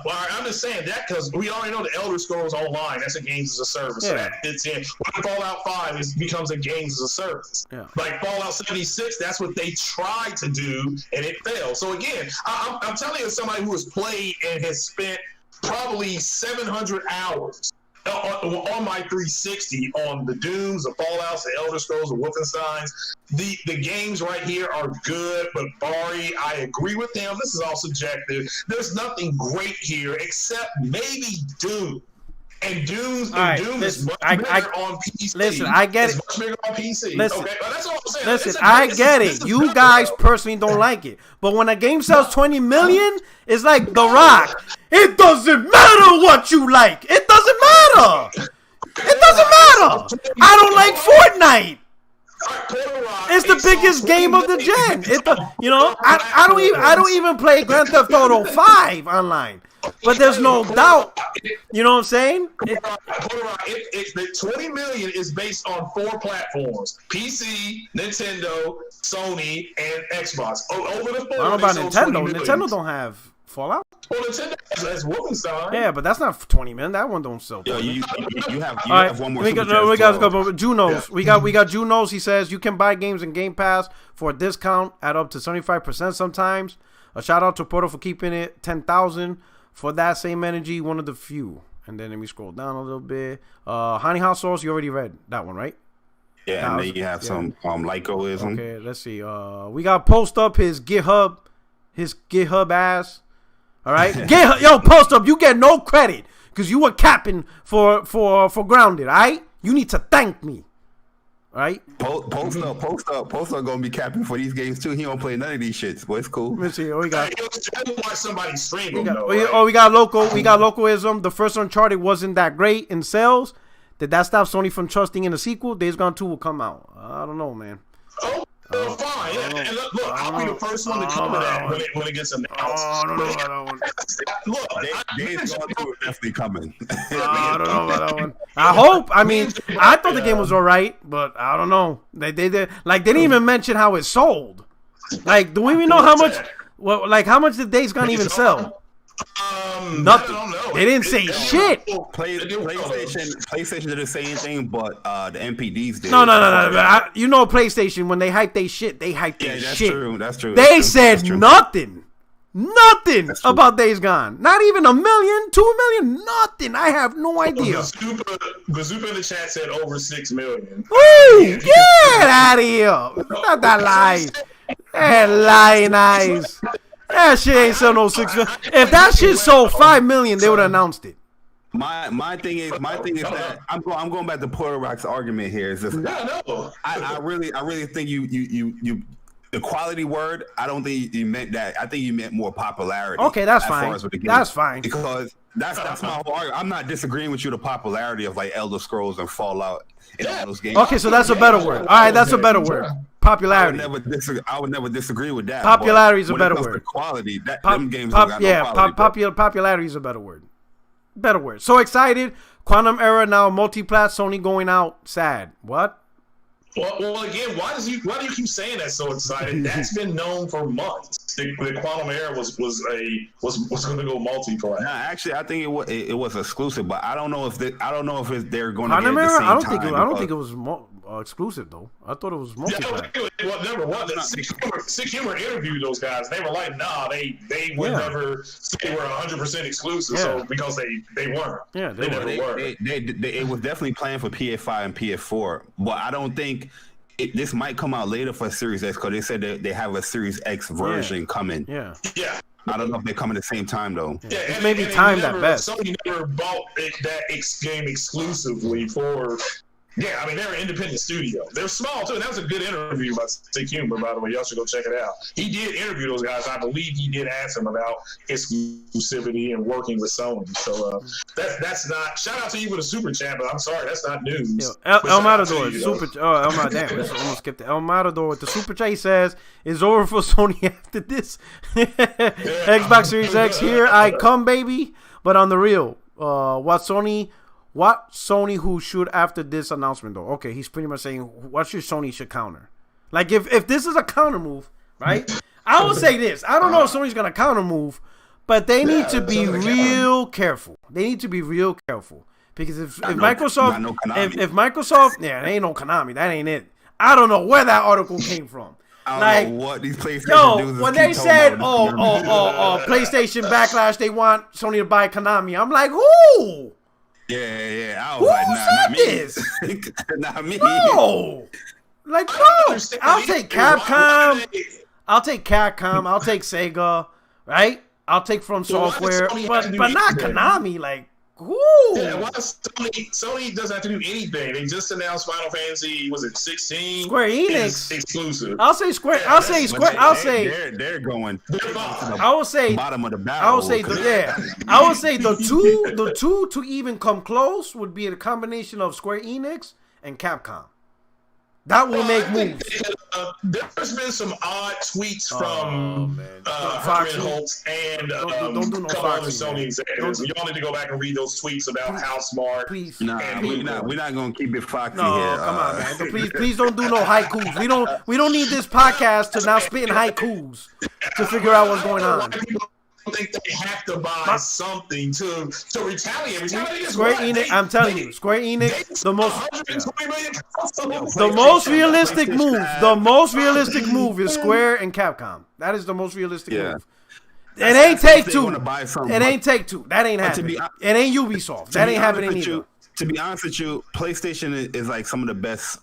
Well, I'm just saying that because we already know the Elder Scrolls Online. That's a games as a service. Yeah. So that fits in. What if Fallout 5 becomes a games as a service? Yeah. Like Fallout 76, that's what they tried to do and it failed. So again, I'm telling you, as somebody who has played and has spent probably 700 hours on my 360 on the Dooms, the Fallouts, the Elder Scrolls, the Wolfensteins. The games right here are good, but Bari, I agree with him. This is all subjective. There's nothing great here except maybe Doom. And Doom is much bigger on PC. Listen, I get it. It's much bigger on PC. Listen, okay, that's all I'm saying. Listen, I get it. You guys personally don't like it. But when a game sells 20 million, it's like The Rock. It doesn't matter what you like. It doesn't matter. It doesn't matter. I don't like Fortnite. It's the biggest game of the gen. I don't even play Grand Theft Auto 5 online. But there's no doubt. You know what I'm saying? The 20 million is based on 4 platforms: PC, Nintendo, Sony, and Xbox. Over the 4. I don't know about Nintendo. Nintendo don't have Fallout? Well, Nintendo has Wolfenstein. Yeah, but that's not 20 million. That one don't sell. Yo, you have All have one more. we super got chat to go. Junos. Yeah. We got Junos. He says you can buy games in Game Pass for a discount at up to 75% sometimes. A shout out to Porto for keeping it 10,000 for that same energy. One of the few. And then we scroll down a little bit. Honey House Sauce. You already read that one, right? Yeah, and then you have some Lycoism. Okay, let's see. We got Post Up his GitHub ass. All right, Post Up. You get no credit because you were capping for Grounded. All right, you need to thank me. All right. Post up gonna be capping for these games too. He don't play none of these shits, but it's cool. Let's see. We got. Watch somebody stream We got Localism. The first Uncharted wasn't that great in sales. Did that stop Sony from trusting in a sequel? Days Gone 2 will come out. I don't know, man. Oh, fine. And look, I'll be the first one to cover that when it gets announced. I don't know about that one. Look, Days Gone 2 is definitely coming. I don't know about that one. I hope. I mean, I thought the game was all right, but I don't know. They didn't even mention how it sold. Like, do we even know how much? How much did Days Gone even sell? Nothing. They didn't say shit. PlayStation didn't say anything, but the NPDs did. No. You know, PlayStation, when they hype they shit, they hype their shit. That's true. They said nothing about Days Gone. Not even 1 million, 2 million, nothing. I have no idea. Bazooka in the chat said over 6 million. Woo! Get out of here. Not that lie. That lying eyes. That shit ain't sell no 6 million. If that shit sold 5 million, they would have announced it. My thing is that I'm going back to Porter Rock's argument here. Is this? I really think you the quality word. I don't think you meant that. I think you meant more popularity. Okay, that's fine. That's fine. Because that's my whole argument. I'm not disagreeing with you. The popularity of like Elder Scrolls and Fallout and all those games. Okay, so that's a better word. All right, that's a better word. Popularity. I would never disagree with that. Popularity is a better word. Quality. Them games don't got no quality. Popularity is a better word. Better word. So excited. Quantum Era now multi-plat. Sony going out. Sad. What? Well, again, why do you keep saying that so excited? That's been known for months. The Quantum Era was going to go multi-plat. Nah, actually, I think it was exclusive, but I don't know if they're going to Quantum get it Era. at the same time. I don't think it was exclusive though. I thought it was multi-plat. Number one, Sick Humor interviewed those guys. They were like, nah, they would never say we're 100% exclusive. Yeah. So because they weren't. Yeah, they never were. It was definitely planned for PS5 and PS4, but I don't think this might come out later for Series X because they said that they have a Series X version coming. Yeah. I don't know if they come at the same time though. Yeah, it's maybe timed at best. Sony never bought that game exclusively for. Yeah, I mean, they're an independent studio. They're small, too. And that was a good interview by Sick Humor, by the way. Y'all should go check it out. He did interview those guys. I believe he did ask them about exclusivity and working with Sony. So that's not – shout out to you with a super chat, but I'm sorry, that's not news. El Matador, damn, let's almost skip the El Matador with the super chat. He says, it's over for Sony after this. Xbox Series X, here I come, baby. But on the real, what Sony who should after this announcement though? Okay, he's pretty much saying what should Sony should counter. Like if this is a counter move, right? I will say this. I don't know if Sony's gonna counter move, but they need to be real careful. They need to be real careful. Because if Microsoft yeah, there ain't no Konami. That ain't it. I don't know where that article came from. I don't know what these PlayStation do. When they said, PlayStation Backlash, they want Sony to buy Konami. I'm like, who? Yeah. I was like, not me. Not me. No. Like, no. I'll take Capcom. I'll take Sega, right? I'll take From Software, but not Konami. Like, who? Yeah, why Sony doesn't have to do anything. They just announced Final Fantasy, was it 16? Square Enix exclusive. I'll say Square. They're going. I will say bottom of the barrel. I will say the two to even come close would be a combination of Square Enix and Capcom. That will make moves. There's been some odd tweets from Herman Holtz and a couple other Sony executives. Y'all need to go back and read those tweets about Housemarque. Please. We're not gonna keep it foxy here. Come on, man. Please don't do no haikus. We don't need this podcast to now spit in haikus to figure out what's going on. don't think they have to buy something to retaliate. Square Enix, I'm telling you, Square Enix, the most realistic move is Square and Capcom. That is the most realistic move. It ain't Take-Two. It ain't Take-Two. That ain't happening. It ain't Ubisoft. That ain't happening either. To be honest with you, PlayStation is like some of the best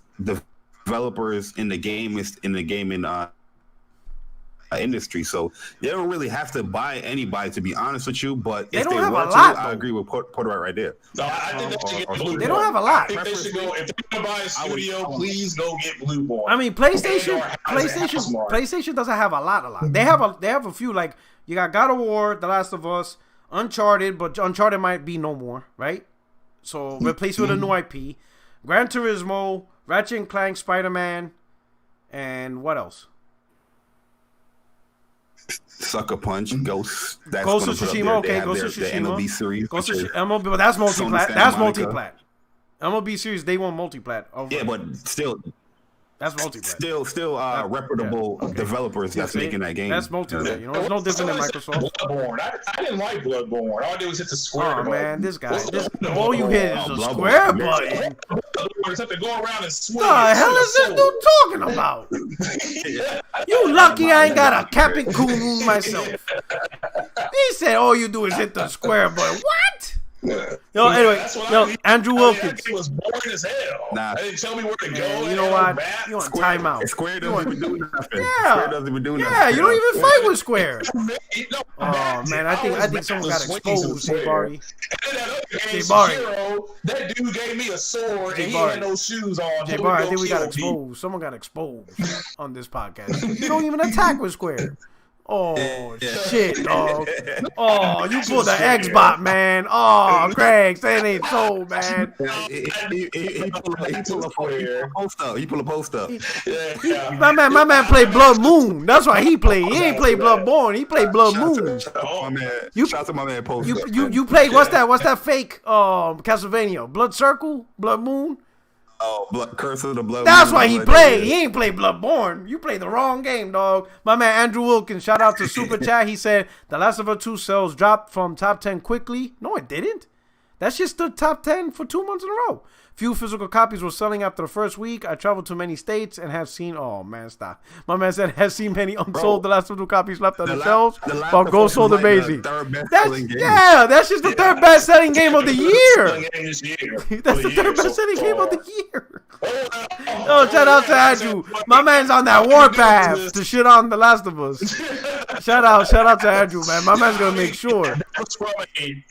developers in the gaming industry, so they don't really have to buy anybody, to be honest with you. But if they want to, I agree with Porter right there. No, I think they should get Blue. They don't have a lot. I think they should go. If they're gonna buy a studio, please go get Blueborn. I mean, PlayStation doesn't have a lot. They have a few, like you got God of War, The Last of Us, Uncharted, but Uncharted might be no more, right? So replace with a new IP. Gran Turismo, Ratchet and Clank, Spider-Man, and what else? Sucker Punch, Ghost. That's Ghost of Tsushima, okay. Ghost of Tsushima. The MLB series. Ghost of MLB, but that's multiplat. That's multiplat. MLB series, they want multiplat. Yeah, but still. That's multiplat. Still reputable developers that's making that game. That's multiplat. You know, it's no different than Microsoft. Bloodborne. I didn't like Bloodborne. All I did was hit the square button. Man, this guy. All you hit is a square button. Have to go around and swing. What the hell is this dude talking about? You lucky I ain't got a Captain Coon myself. He said all you do is hit the square button. What? Yo, anyway, Andrew Wilkins. He was boring as hell. Nah. They didn't tell me where to go. You know what? You on timeout. Square doesn't even do nothing. Yeah. Square doesn't even do nothing. Yeah, you don't even fight with Square. Oh man, I think someone got exposed, Jay-Bari. That dude gave me a sword and he had no shoes on. Jay-Bari, I think we got exposed. Someone got exposed on this podcast. You don't even attack with Square. Oh, shit, dog. Oh, you pulled the Xbot, man. Oh, Craig, that ain't so, man. He pull a post up. My man played Blood Moon. That's why he played. He ain't played Bloodborne. He played Blood Moon. Shout out to my man post up. You played, what's that fake Castlevania? Blood Circle? Blood Moon? Oh, Curse of the Blood. That's why he played. He ain't played Bloodborne. You played the wrong game, dog. My man Andrew Wilkins, shout out to Super Chat. He said, The Last of Us 2 sales dropped from top 10 quickly. No, it didn't. That shit stood top 10 for 2 months in a row. Few physical copies were selling after the first week. I traveled to many states and have seen... Oh, man, stop. My man said, has seen many unsold The Last of Us 2 copies left on the shelves. While Ghost sold amazing. That's just the third best-selling game of the year. That's the third best-selling game of the year. Oh, shout out to Andrew. My man's on that warpath to shit on The Last of Us. Shout out to Andrew, man. My man's going to make sure. Polygon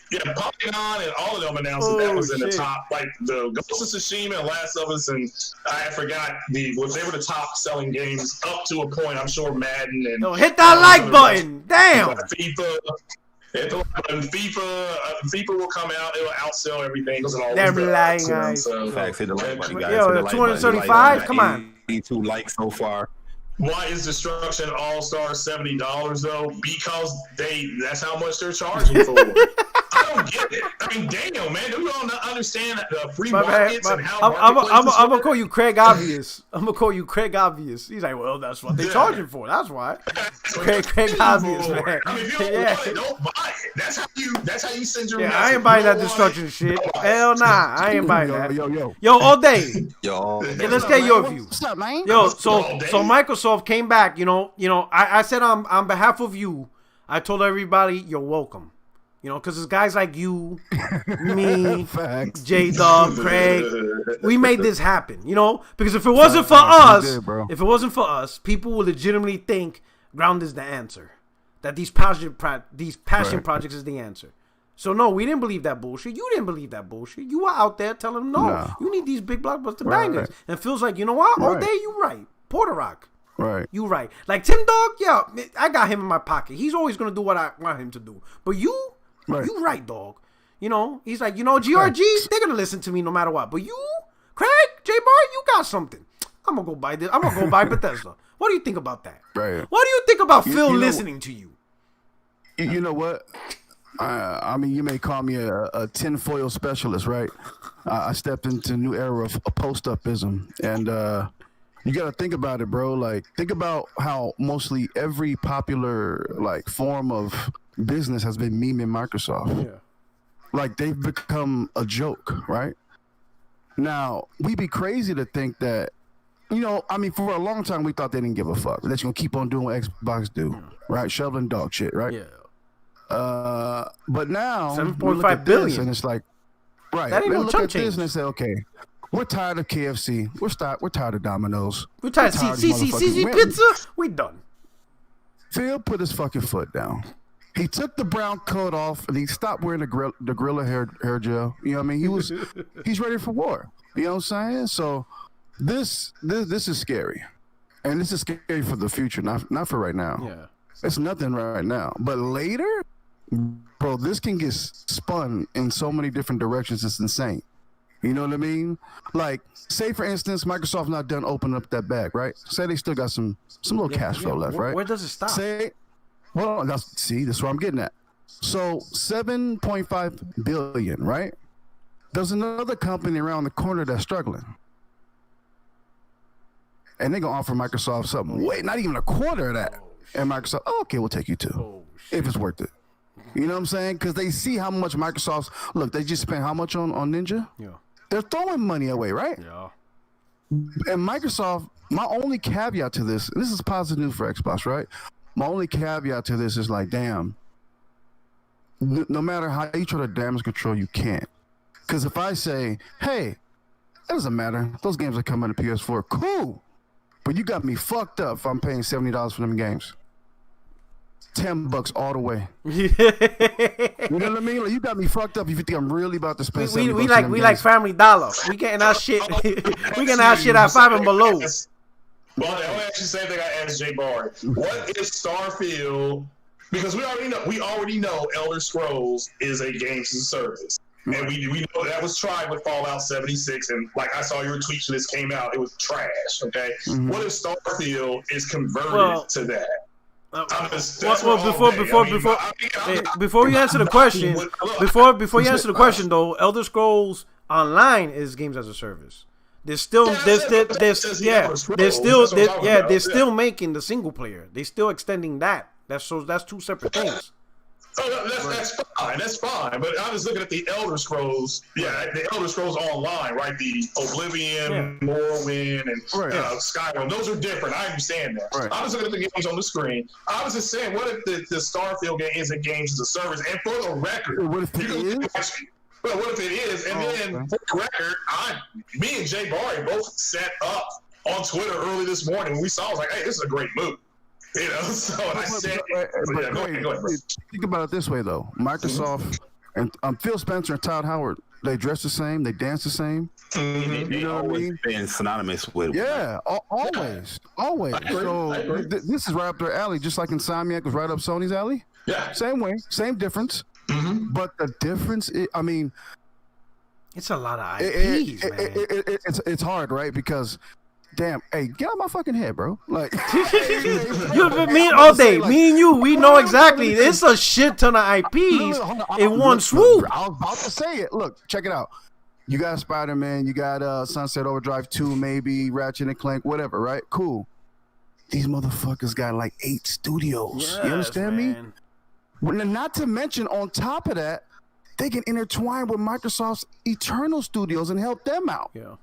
and all of them announced that was in the top. Like, the Ghost of Tsushima and Last of Us, and I forgot they were the top selling games up to a point. I'm sure Madden and hit that like button. Damn. FIFA will come out. It'll outsell everything. They're lying, guys. Facts, hit the like button, guys. Yo, 275. Come on. 82 likes so far. Why is Destruction All-Star $70 though? Because that's how much they're charging for it. I don't get it. I mean, damn, man, do you all not understand the free markets and how I'm gonna call you Craig Obvious. He's like, well, that's what they're charging for. That's why. Craig Obvious, man. I mean, if you don't want it, don't buy it. That's how you send your message. I ain't buying that Destruction shit. Hell nah, I ain't buying that. Yo, all day. Hey, let's get your view. What's up, man? Yo, so Microsoft came back. I said on behalf of you, I told everybody you're welcome. Because it's guys like you, me, J-Dub, Craig, we made this happen. Because if it wasn't for us, people would legitimately think ground is the answer, that these passion projects is the answer. So no, we didn't believe that bullshit. You didn't believe that bullshit. You were out there telling them you need these big blockbuster bangers. And feels like, you know what? All day you right. Porter Rock. Right. You right. Like Tim Dog, yeah, I got him in my pocket. He's always gonna do what I want him to do. But you right, dog. He's like, GRG, they're gonna listen to me no matter what. But you, Craig, J-Bar, you got something. I'm gonna go buy this. I'm gonna go buy Bethesda. What do you think about that? Right. What do you think about Phil listening to you? You know what? I mean, you may call me a tinfoil specialist, right? I stepped into a new era of post-upism, and you got to think about it, bro. Like, think about how mostly every popular form of business has been memeing Microsoft. Yeah. Like they've become a joke, right? Now, we'd be crazy to think that, I mean, for a long time we thought they didn't give a fuck. That you're gonna keep on doing what Xbox do, right? Shoveling dog shit, right? Yeah. But now 7.5 billion, and it's like, right? That ain't no look chump at this change. and they say, okay, we're tired of KFC. We're tired of Domino's. We're tired of CC Pizza. We done. Phil put his fucking foot down. He took the brown coat off and he stopped wearing the gorilla hair gel. You know what I mean? He's ready for war. You know what I'm saying? So this is scary, and this is scary for the future, not for right now. Yeah. It's nothing right now, but later, bro, this can get spun in so many different directions. It's insane. You know what I mean? Like, say for instance, Microsoft not done opening up that bag, right? Say they still got some little cash flow left, right? Where does it stop? Well, that's what I'm getting at. So 7.5 billion, right? There's another company around the corner that's struggling, and they're gonna offer Microsoft something. Wait, not even a quarter of that, and Microsoft, okay, we'll take you two if it's worth it. You know what I'm saying? Because they see how much Microsoft's look. They just spent how much on Ninja? Yeah. They're throwing money away, right? Yeah. And Microsoft, my only caveat to this, and this is positive news for Xbox, right? My only caveat to this is like, damn, no matter how you try to damage control, you can't. Because if I say, hey, it doesn't matter. Those games are coming to PS4. Cool. But you got me fucked up if I'm paying $70 for them games. $10 all the way. You know what I mean? Like, you got me fucked up if you think I'm really about to spend $70. We like Family Dollar. We getting our shit. We getting our shit at 5 and below. Well, I'll ask you the same thing I asked Jay Barr. What is Starfield? Because we already know Elder Scrolls is a games as a service. And we know that was tried with Fallout 76, and like I saw your tweet when this came out, it was trash. Okay, what if Starfield is converted to that? Before you answer the question, before you answer the question though, Elder Scrolls Online is games as a service. They're still making the single player. They're still extending that. That's two separate things. Oh, that's fine. But I was looking at the Elder Scrolls. Yeah, the Elder Scrolls Online, right? The Oblivion, Morrowind, and Skyrim. Those are different. I understand that. Right. I was looking at the games on the screen. I was just saying, what if the Starfield game is a games as a service? And for the record, what if it is? Well, what if it is? And then, for the record, me and Jay Barry both set up on Twitter early this morning. We saw, I was like, hey, this is a great move. You know, so I said, go ahead. Think about it this way, though. Microsoft and Phil Spencer and Todd Howard, they dress the same, they dance the same. You know what I mean? Been synonymous with. Yeah, always. So this is right up their alley, just like Insomniac was right up Sony's alley. Yeah. Same way, same difference. Mm-hmm. But the difference, I mean, it's a lot of IPs, man. It's hard, right? Because, damn, hey, get out my fucking head, bro. Like, me all day, me and you, we know exactly. It's a shit ton of IPs in one swoop. I was about to say it. Look, check it out. You got Spider-Man, you got Sunset Overdrive 2, maybe Ratchet and Clank, whatever, right? Cool. These motherfuckers got like 8 studios. Yes, you understand me? Well, not to mention, on top of that, they can intertwine with Microsoft's Eternal Studios and help them out. Yeah.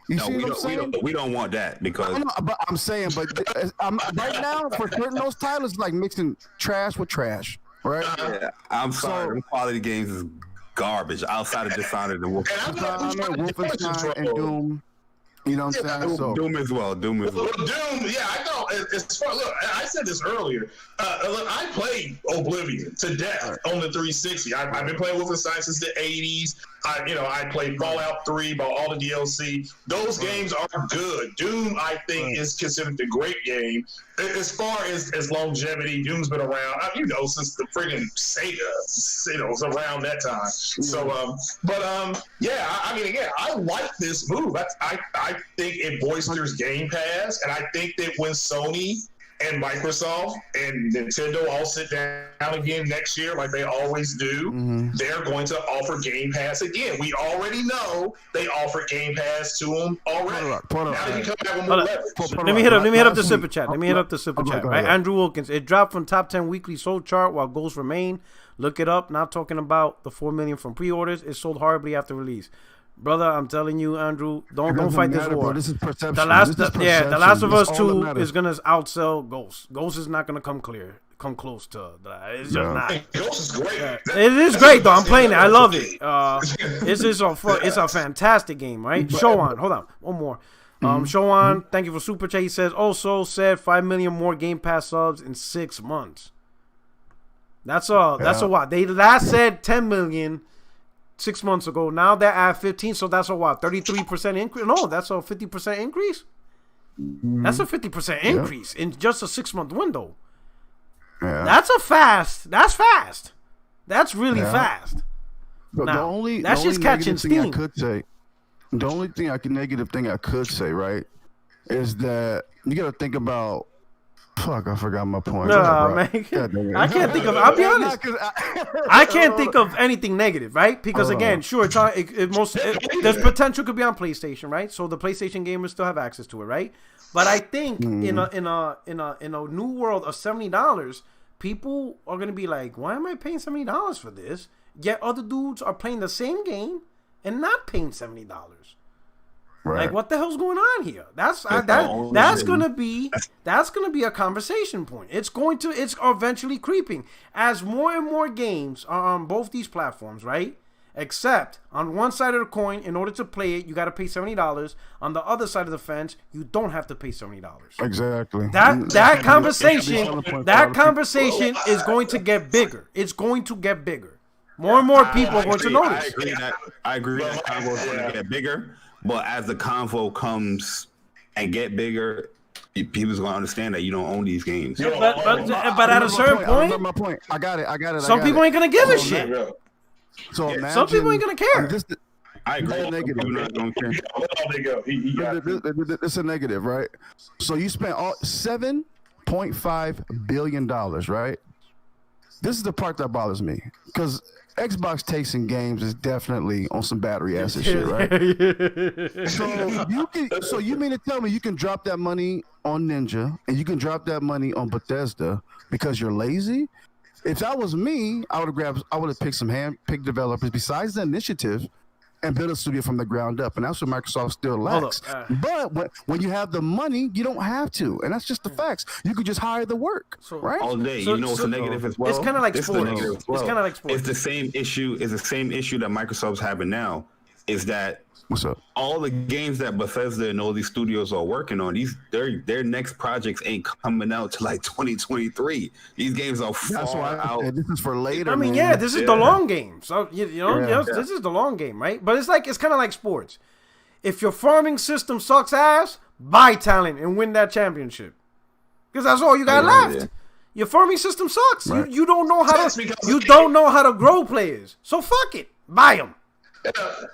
You see what I'm saying? We don't want that because. But I'm saying, right now, for certain those titles, like mixing trash with trash, right? Yeah, I'm sorry. Them quality games is garbage outside of Dishonored and Wolfenstein and Doom. You know what I'm saying? So, Doom as well. Doom, yeah, I know. It's fun. Look, I said this earlier. Look, I played Oblivion to death on the 360. I've been playing Wolfenstein since the 80s. I played Fallout 3, bought all the DLC. Those games are good. Doom, I think, is considered a great game. As far as longevity, Doom's been around, since the friggin' Sega, was around that time. So, I like this move. I think it bolsters Game Pass, and I think that when Sony and Microsoft and Nintendo all sit down again next year like they always do, they're going to offer Game Pass again. We already know they offered Game Pass to them already. Now they can come back with more leverage. Let me hit up the super chat. Right, Andrew Wilkins. It dropped from top 10 weekly sold chart while Ghosts remain. Look it up. Not talking about the 4 million from pre-orders. It sold horribly after release. Brother, I'm telling you, Andrew, don't fight this war. Bro. This is perception. The Last of Us 2 is gonna outsell Ghost. Ghost is not gonna come close to that. It's just not. Ghost is great. Yeah. It is great though. I'm playing it. I love it. It's a fantastic game, right? Show on. Hold on. One more. Show on. Thank you for super chat. He says also said 5 million more Game Pass subs in 6 months. That's a what they last said 10 million. 6 months ago. Now they're at 15, so that's a what? 33% increase? No, that's a 50% increase. That's a 50% increase in just a 6-month window. Yeah. That's fast. That's really fast. But now, that's just catching steam. The only negative thing I could say, right, is that you got to think about. Fuck, I forgot my point. No, man. I can't think of. I'll be honest. I can't think of anything negative, right? Because again, sure, there's potential could be on PlayStation, right? So the PlayStation gamers still have access to it, right? But I think in a new world of $70, people are gonna be like, why am I paying $70 for this? Yet other dudes are playing the same game and not paying $70. Right. Like, what the hell's going on here? That's gonna be a conversation point. It's eventually creeping as more and more games are on both these platforms, right? Except on one side of the coin, in order to play it, you got to pay $70. On the other side of the fence, you don't have to pay $70. Exactly. That conversation is going to get bigger. It's going to get bigger. More and more people are going to notice. I agree that convo is going to get bigger. But as the convo comes and get bigger, people's gonna understand that you don't own these games. But at a certain point, my point. I got it. Some people ain't gonna give a shit. So imagine, some people ain't gonna care. I agree. Negative. It's a negative, right? So you spent $7.5 billion, right? This is the part that bothers me because Xbox takes in games is definitely on some battery acid shit, right? So you mean to tell me you can drop that money on Ninja and you can drop that money on Bethesda because you're lazy? If that was me, I would have picked some hand-picked developers besides the initiative and build a studio from the ground up, and that's what Microsoft still lacks. But when you have the money, you don't have to, and that's just the facts. You could just hire the work, right? All day. It's a negative as well. It's kind of like sports. It's kind of like sports. It's the same issue. It's the same issue that Microsoft's having now. Is that what's up? All the games that Bethesda and all these studios are working on, their next projects ain't coming out till like 2023. These games are far out. This is for later. I mean, this is the long game. So this is the long game, right? But it's kind of like sports. If your farming system sucks ass, buy talent and win that championship. Because that's all you got left. Yeah. Your farming system sucks. Right. You don't know how to grow players. So fuck it, buy them.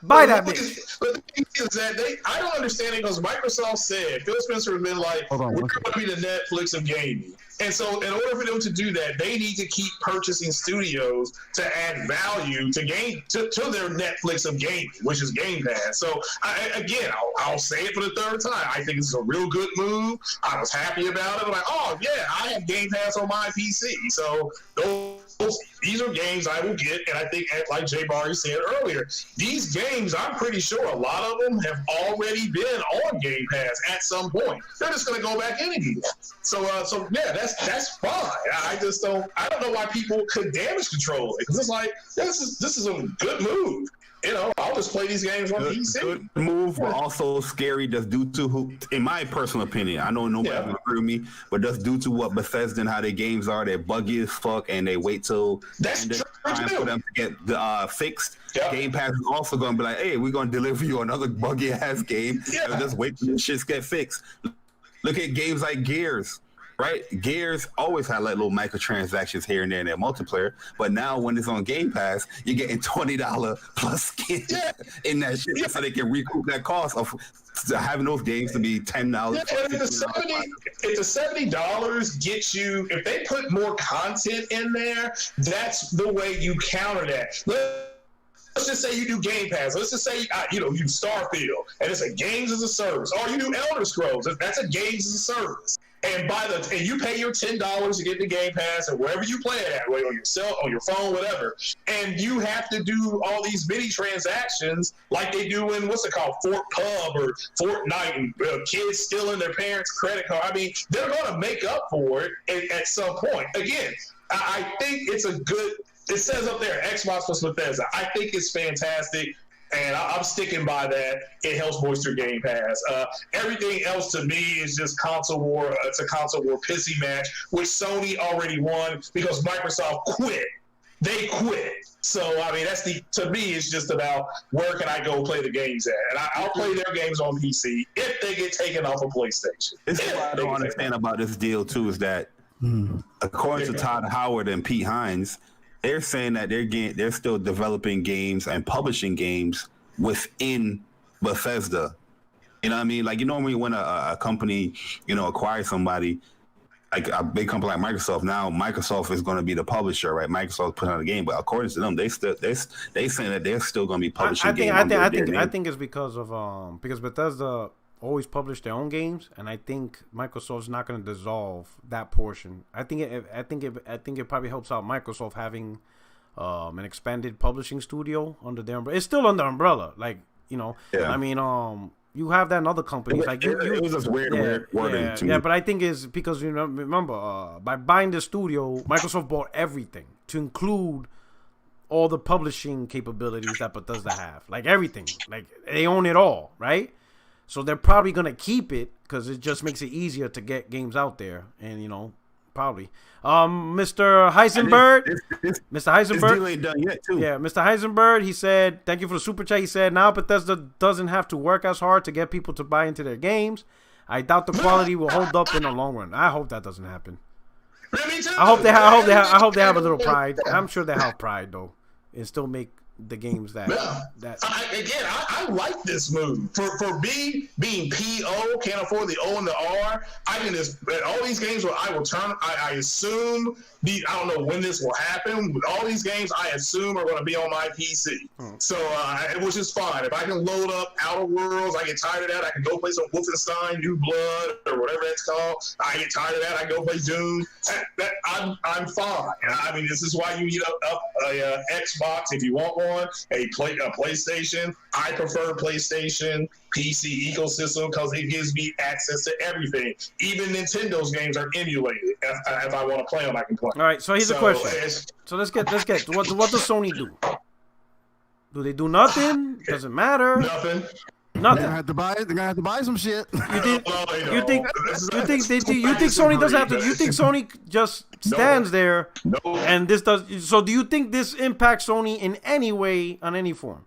Buy that bitch. But the thing is that I don't understand it because Microsoft said, Phil Spencer has been like, we're going to be the Netflix of gaming. And so in order for them to do that, they need to keep purchasing studios to add value to their Netflix of gaming, which is Game Pass. So I'll say it for the third time. I think this is a real good move. I was happy about it. I'm like, oh yeah, I have Game Pass on my PC. So these are games I will get. And I think, like Jay Barry said earlier, these games, I'm pretty sure a lot of them have already been on Game Pass at some point. They're just going to go back in again. So yeah, that's fine. I don't know why people could damage control it, because it's like this is a good move. I'll just play these games on PC. Good move, but also scary. Just due to in my personal opinion, I know nobody will agree with me, but just due to what Bethesda and how their games are, they're buggy as fuck, and they wait till that's time for them to get fixed. Yeah. Game Pass is also going to be like, hey, we're going to deliver you another buggy ass game. Yeah. Just wait till the shits get fixed. Look at games like Gears. right? Gears always had like little microtransactions here and there in their multiplayer, but now when it's on Game Pass, you're getting $20 plus skins in that shit, so they can recoup that cost of having those games to be $10. If the $70 gets you, if they put more content in there, that's the way you counter that. Let's just say you do Game Pass. Let's just say you do Starfield, and it's a games as a service, or you do Elder Scrolls. That's a games as a service. And you pay your $10 to get the Game Pass, or wherever you play it at, on your cell, on your phone, whatever. And you have to do all these mini transactions like they do in what's it called, Fort Pub or Fortnite, and kids stealing their parents' credit card. I mean, they're going to make up for it at some point. Again, I think it's a good. It says up there, Xbox plus Bethesda. I think it's fantastic, and I'm sticking by that. It helps bolster Game Pass. Everything else to me is just console war. It's a console war pissy match, which Sony already won because Microsoft quit. They quit. So, I mean, to me, it's just about where can I go play the games at. And I'll play their games on PC if they get taken off of PlayStation. This is what I don't understand about this deal, too, is that according to Todd Howard and Pete Hines, they're saying that they're still developing games and publishing games within Bethesda. You know what I mean? Like, normally when a company, acquires somebody, like a big company like Microsoft, now Microsoft is going to be the publisher, right? Microsoft putting out a game, but according to them, they saying that they're still going to be publishing games. I think it's because of because Bethesda always publish their own games, and I think Microsoft's not going to dissolve that portion. I think it probably helps out Microsoft having an expanded publishing studio under their umbrella. It's still under umbrella, I mean, you have that in other companies. It was just weird wording to me. Yeah, but I think it's because remember by buying the studio, Microsoft bought everything to include all the publishing capabilities that Bethesda have, like everything, like they own it all, right? So they're probably going to keep it because it just makes it easier to get games out there. And, probably. Mr. Heisenberg. Mr. Heisenberg. This deal ain't done yet, too. Yeah, Mr. Heisenberg, he said, thank you for the super chat. He said, now Bethesda doesn't have to work as hard to get people to buy into their games. I doubt the quality will hold up in the long run. I hope that doesn't happen. I hope they have a little pride. I'm sure they have pride, though, and still make the games that I like this move for me being PO, can't afford the O and the R. I mean, all these games where I will turn. I assume I don't know when this will happen. With all these games, I assume are going to be on my PC. So which is fine. If I can load up Outer Worlds, I get tired of that. I can go play some Wolfenstein New Blood or whatever that's called. I get tired of that. I go play Doom. I'm fine. I mean, this is why you need a Xbox if you want one. A PlayStation. I prefer PlayStation PC ecosystem because it gives me access to everything. Even Nintendo's games are emulated. If I want to play them, I can play. All right, so here's a question. So let's get what does Sony do? Do they do nothing? Doesn't matter. Nothing. They're gonna have to buy some shit. You think Sony doesn't have to? You think Sony just stands there and this does? So do you think this impacts Sony in any way, on any form?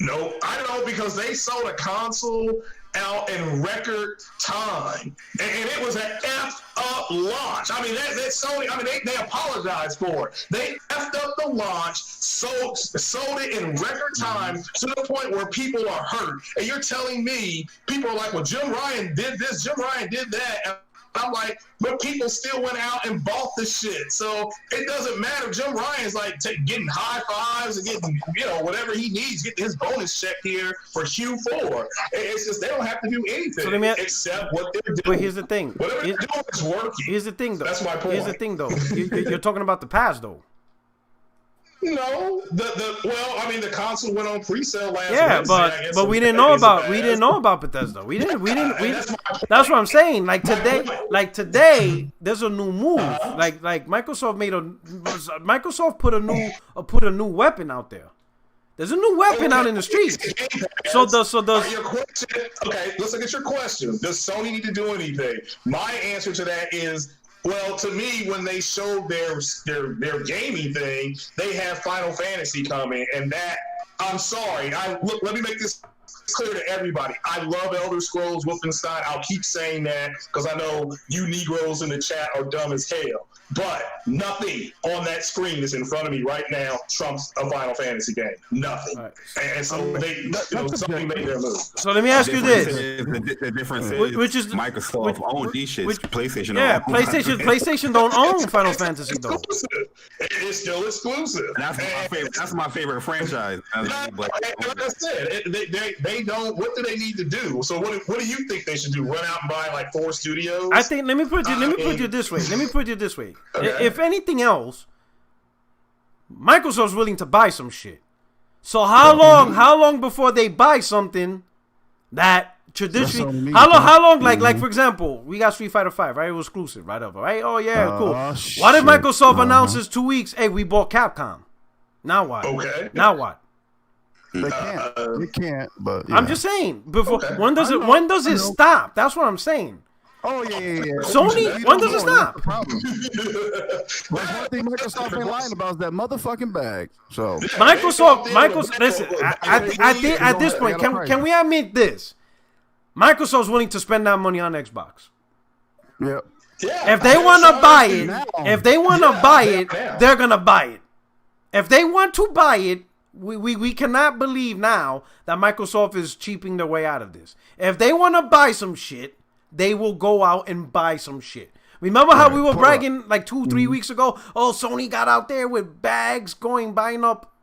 No, I don't, because they sold a console out in record time, and it was an F-up launch. I mean, that Sony. I mean, they apologized for it. They F'd up the launch, sold it in record time to the point where people are hurt. And you're telling me people are like, well, Jim Ryan did this, Jim Ryan did that. And I'm like, but people still went out and bought the shit. So it doesn't matter. Jim Ryan's like getting high fives and getting, whatever he needs, getting his bonus check here for Q4. It's just they don't have to do anything except what they're doing. But here's the thing. Whatever they're doing is working. Here's the thing, though. That's my point. Here's the thing, though. You're talking about the past, though. No, the console went on pre-sale last. Yeah, but we didn't know about Bethesda. We didn't. That's what I'm saying. Like today, there's a new move. Like Microsoft put a new weapon out there. There's a new weapon out in the streets. So your question. Okay, let's look at your question. Does Sony need to do anything? My answer to that is, well, to me, when they showed their gaming thing, they have Final Fantasy coming, and that, I'm sorry. Let me make this it's clear to everybody. I love Elder Scrolls Wolfenstein. I'll keep saying that because I know you Negroes in the chat are dumb as hell. But nothing on that screen that's in front of me right now trumps a Final Fantasy game. Nothing. Right. And so somebody made their move. So let me ask you this: the difference is which is Microsoft owns these shits. PlayStation. Yeah, PlayStation don't own Final Fantasy though. It's still exclusive. That's my favorite franchise. But like I said, they don't. What do they need to do? So what do you think they should do? Run out and buy like 4 studios? I think. Let me put it this way. Okay. If anything else, Microsoft's willing to buy some shit. So how long before they buy something that traditionally, how long, like for example, we got Street Fighter V, right? It was exclusive, right? Oh yeah, cool. What if Microsoft announces 2 weeks? Hey, we bought Capcom. Now what? Okay. Now what? They can't. But yeah. I'm just saying. When does it stop? That's what I'm saying. Oh yeah. Sony, when does it stop? One thing Microsoft ain't lying about is that motherfucking bag. So Microsoft. Listen, I think at this point, can we admit this? Microsoft's willing to spend that money on Xbox. Yep. Yeah. If they want to buy it, they're gonna buy it. If they want to buy it, we cannot believe now that Microsoft is cheaping their way out of this. If they want to buy some shit, they will go out and buy some shit. Remember how we were bragging like 2-3 weeks ago? Oh, Sony got out there with bags buying up,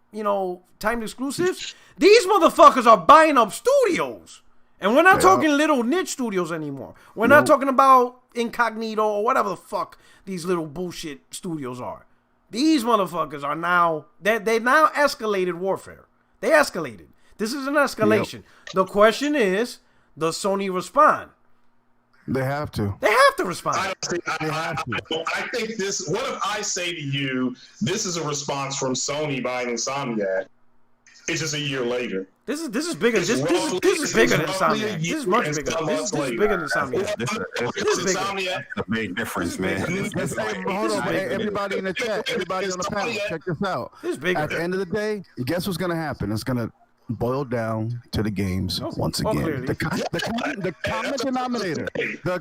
timed exclusives. These motherfuckers are buying up studios. And we're not talking little niche studios anymore. We're not talking about Incognito or whatever the fuck these little bullshit studios are. These motherfuckers are now, they now escalated warfare. They escalated. This is an escalation. Yep. The question is, does Sony respond? They have to. They have to respond. I think this. What if I say to you, this is a response from Sony buying Insomniac? It's just a year later. This is bigger. This is bigger than Insomniac. This is much bigger. This is bigger than Insomniac. This is bigger. That's a big difference, man. Hold on, everybody in the chat, everybody on the panel, check this out. This is bigger. At the end of the day, guess what's gonna happen? It's gonna boil down to the games once again. The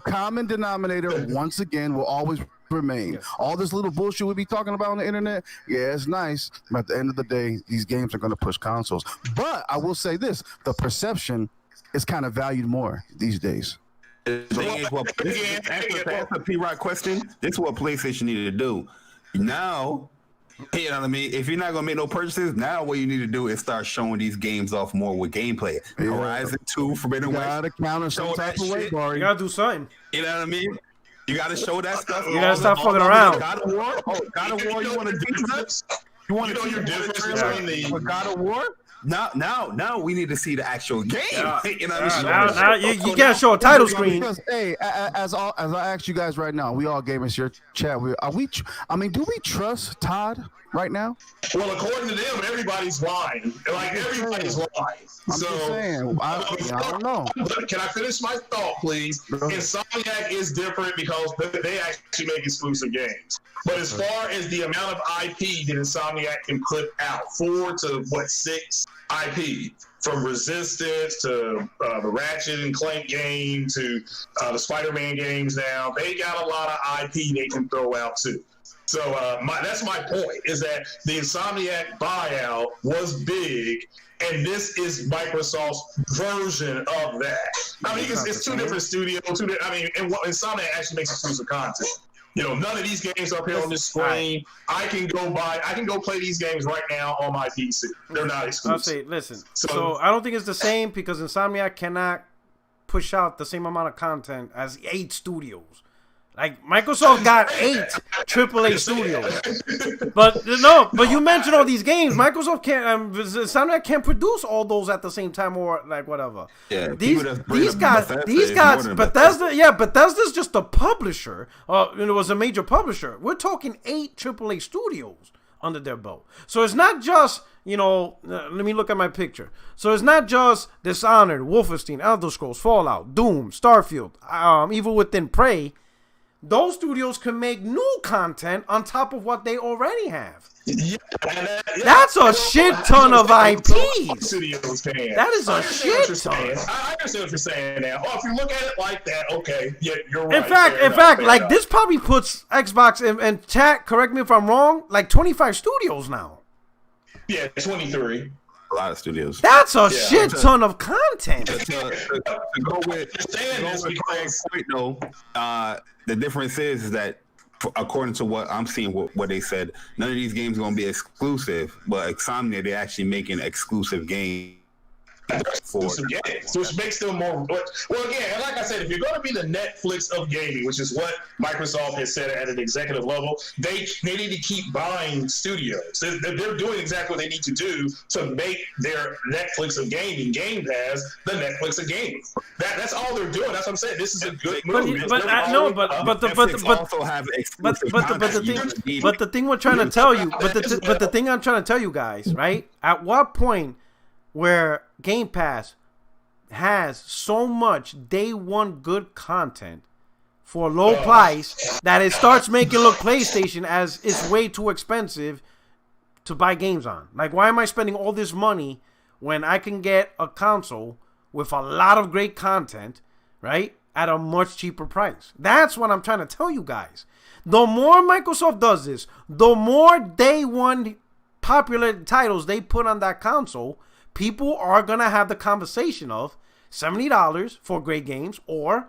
common denominator once again will always remain. Yes. All this little bullshit we be talking about on the internet, yeah, it's nice, but at the end of the day, these games are going to push consoles. But I will say this, the perception is kind of valued more these days. That's a P-Rock question. This is what PlayStation needed to do. Now, you know what I mean? If you're not going to make no purchases, now what you need to do is start showing these games off more with gameplay. Yeah. Horizon 2, Forbidden West. You got to counter some type of way, Barry. You got to do something. You know what I mean? You got to show that stuff. You got to stop fucking around. God of War? God of War, you want to do that? You want to your difference between the God of War? Now we need to see the actual game. Yeah. You know what I mean? Now you can't show a title screen. Because, hey, as I ask you guys right now, we all gamers here, chat. Do we trust Todd right now? Well, according to them, everybody's lying. Like everybody's lying. I'm just saying. I don't know. Can I finish my thought, please? Insomniac is different because they actually make exclusive games. But as far as the amount of IP that Insomniac can put out, 4 to 6 IP, from Resistance to the Ratchet and Clank game to the Spider-Man games now, they got a lot of IP they can throw out too. So that's my point, is that the Insomniac buyout was big, and this is Microsoft's version of that. I mean, it's 2 different studios. And Insomniac actually makes exclusive content. None of these games up here on this screen. I can go play these games right now on my PC. They're not exclusive. I'll say, listen. So I don't think it's the same because Insomniac cannot push out the same amount of content as 8 studios. Like Microsoft got 8 AAA studios, but you mentioned all these games. Microsoft can't, Insomniac can't produce all those at the same time or like whatever. Yeah, these guys, Bethesda. Yeah, Bethesda's just a publisher. It was a major publisher. We're talking 8 AAA studios under their belt. So it's not just let me look at my picture. So it's not just Dishonored, Wolfenstein, Elder Scrolls, Fallout, Doom, Starfield, Evil Within, Prey. those studios can make new content on top of what they already have. Yeah, That's a shit ton of IPs. Studios can. That is a shit ton. I understand what you're saying now. Oh, if you look at it like that, okay, yeah, you're right. In fact, like this probably puts Xbox and chat. Correct me if I'm wrong. Like 25 studios now. Yeah, 23. A lot of studios. That's a shit ton of content. To go with Craig's point, though, the difference is that, according to what I'm seeing, what they said, none of these games are going to be exclusive, but Insomnia, they're actually making exclusive games. Which makes them more. Well, again, and like I said, if you're going to be the Netflix of gaming, which is what Microsoft has said at an executive level, they need to keep buying studios. They're doing exactly what they need to do to make their Netflix of gaming, Game Pass, the Netflix of gaming. That's all they're doing. That's what I'm saying. This is a good move. But the thing we're trying to tell you, but the thing I'm trying to tell you guys, right? At what point where Game Pass has so much day one good content for a low price that it starts making look PlayStation as it's way too expensive to buy games on? Like, why am I spending all this money when I can get a console with a lot of great content, right, at a much cheaper price? That's what I'm trying to tell you guys. The more Microsoft does this, the more day one popular titles they put on that console, people are going to have the conversation of $70 for great games or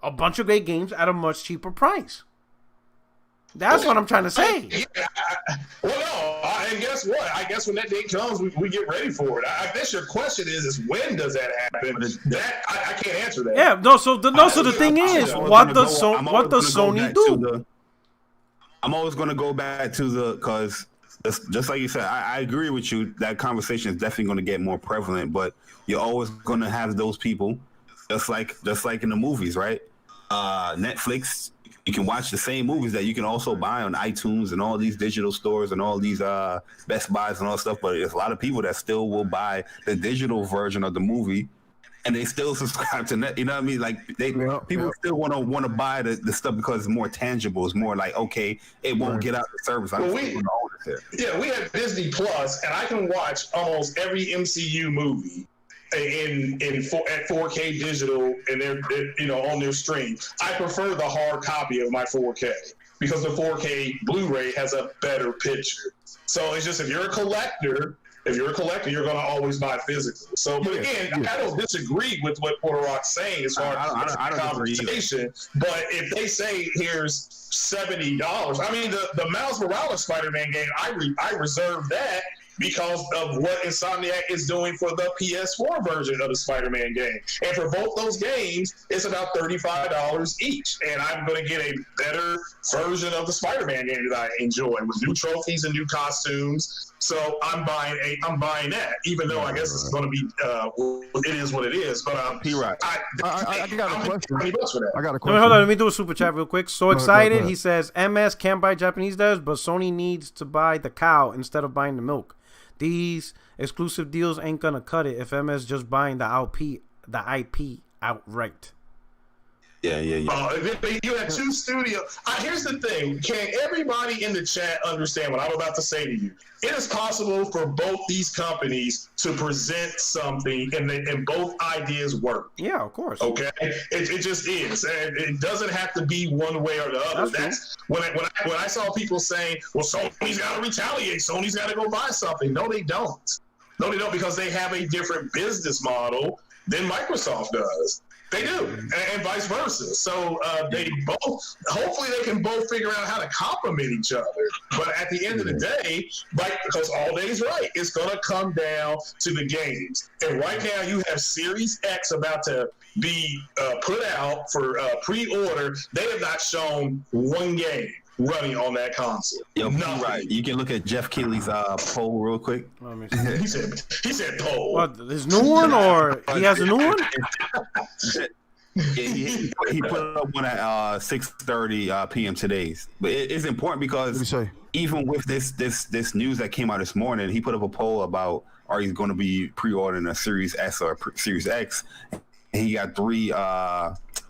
a bunch of great games at a much cheaper price. That's what I'm trying to say. Well, no, and guess what? I guess when that day comes, we get ready for it. I guess your question is when does that happen? That I can't answer that. Yeah, so the thing is, what does Sony do? I'm always going to go back to because just like you said, I agree with you. That conversation is definitely going to get more prevalent, but you're always going to have those people, just like in the movies, right? Netflix, you can watch the same movies that you can also buy on iTunes and all these digital stores and all these Best Buys and all that stuff. But there's a lot of people that still will buy the digital version of the movie, and they still subscribe to net. You know what I mean? Like people still want to buy the stuff because it's more tangible. It's more like, okay, it won't get out the service. We have Disney Plus, and I can watch almost every MCU movie at 4K digital, and they're on their stream. I prefer the hard copy of my 4K because the 4K Blu-ray has a better picture. So it's just if you're a collector, you're going to always buy physical. So, but again, I don't disagree with what Porter Rock's saying as far as the conversation. But if they say here's $70, I mean the Miles Morales Spider-Man game, I reserve that because of what Insomniac is doing for the PS4 version of the Spider-Man game. And for both those games, it's about $35 each. And I'm going to get a better version of the Spider-Man game that I enjoy with new trophies and new costumes. So I'm buying that, even though I guess it's going to be it is what it is. But I got a question. I got a question. Hold on, let me do a super chat real quick. So excited, he says MS can't buy Japanese devs, but Sony needs to buy the cow instead of buying the milk. These exclusive deals ain't gonna cut it if MS just buying the IP outright. Yeah. You have two studios. Here's the thing. Can everybody in the chat understand what I'm about to say to you? It is possible for both these companies to present something and both ideas work. Yeah, of course. Okay? It just is. And it doesn't have to be one way or the other. That's when I saw people saying, well, Sony's got to retaliate. Sony's got to go buy something. No, they don't. No, they don't, because they have a different business model than Microsoft does. They do, and vice versa. So they both, hopefully they can both figure out how to complement each other. But at the end of the day, because all day's right, it's going to come down to the games. And right now you have Series X about to be put out for pre-order. They have not shown one game running on that console. Yo, right. You can look at Jeff Keighley's poll real quick. He said poll. What, his new one, or he has a new one? He put up one at 6:30 p.m. today's. But it's important because even with this news that came out this morning, he put up a poll about are you going to be pre-ordering a Series S or Series X, and he got three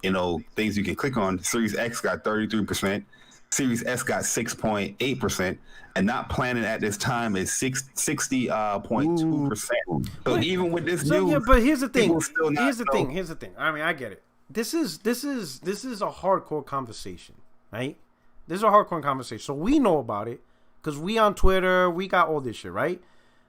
things you can click on. Series X got 33%. Series S got 6.8%, and not planning at this time is 60.2%. So even with this news, yeah, but here's the thing. Here's the thing. I mean, I get it. This is a hardcore conversation, right? This is a hardcore conversation. So we know about it because we on Twitter, we got all this shit, right?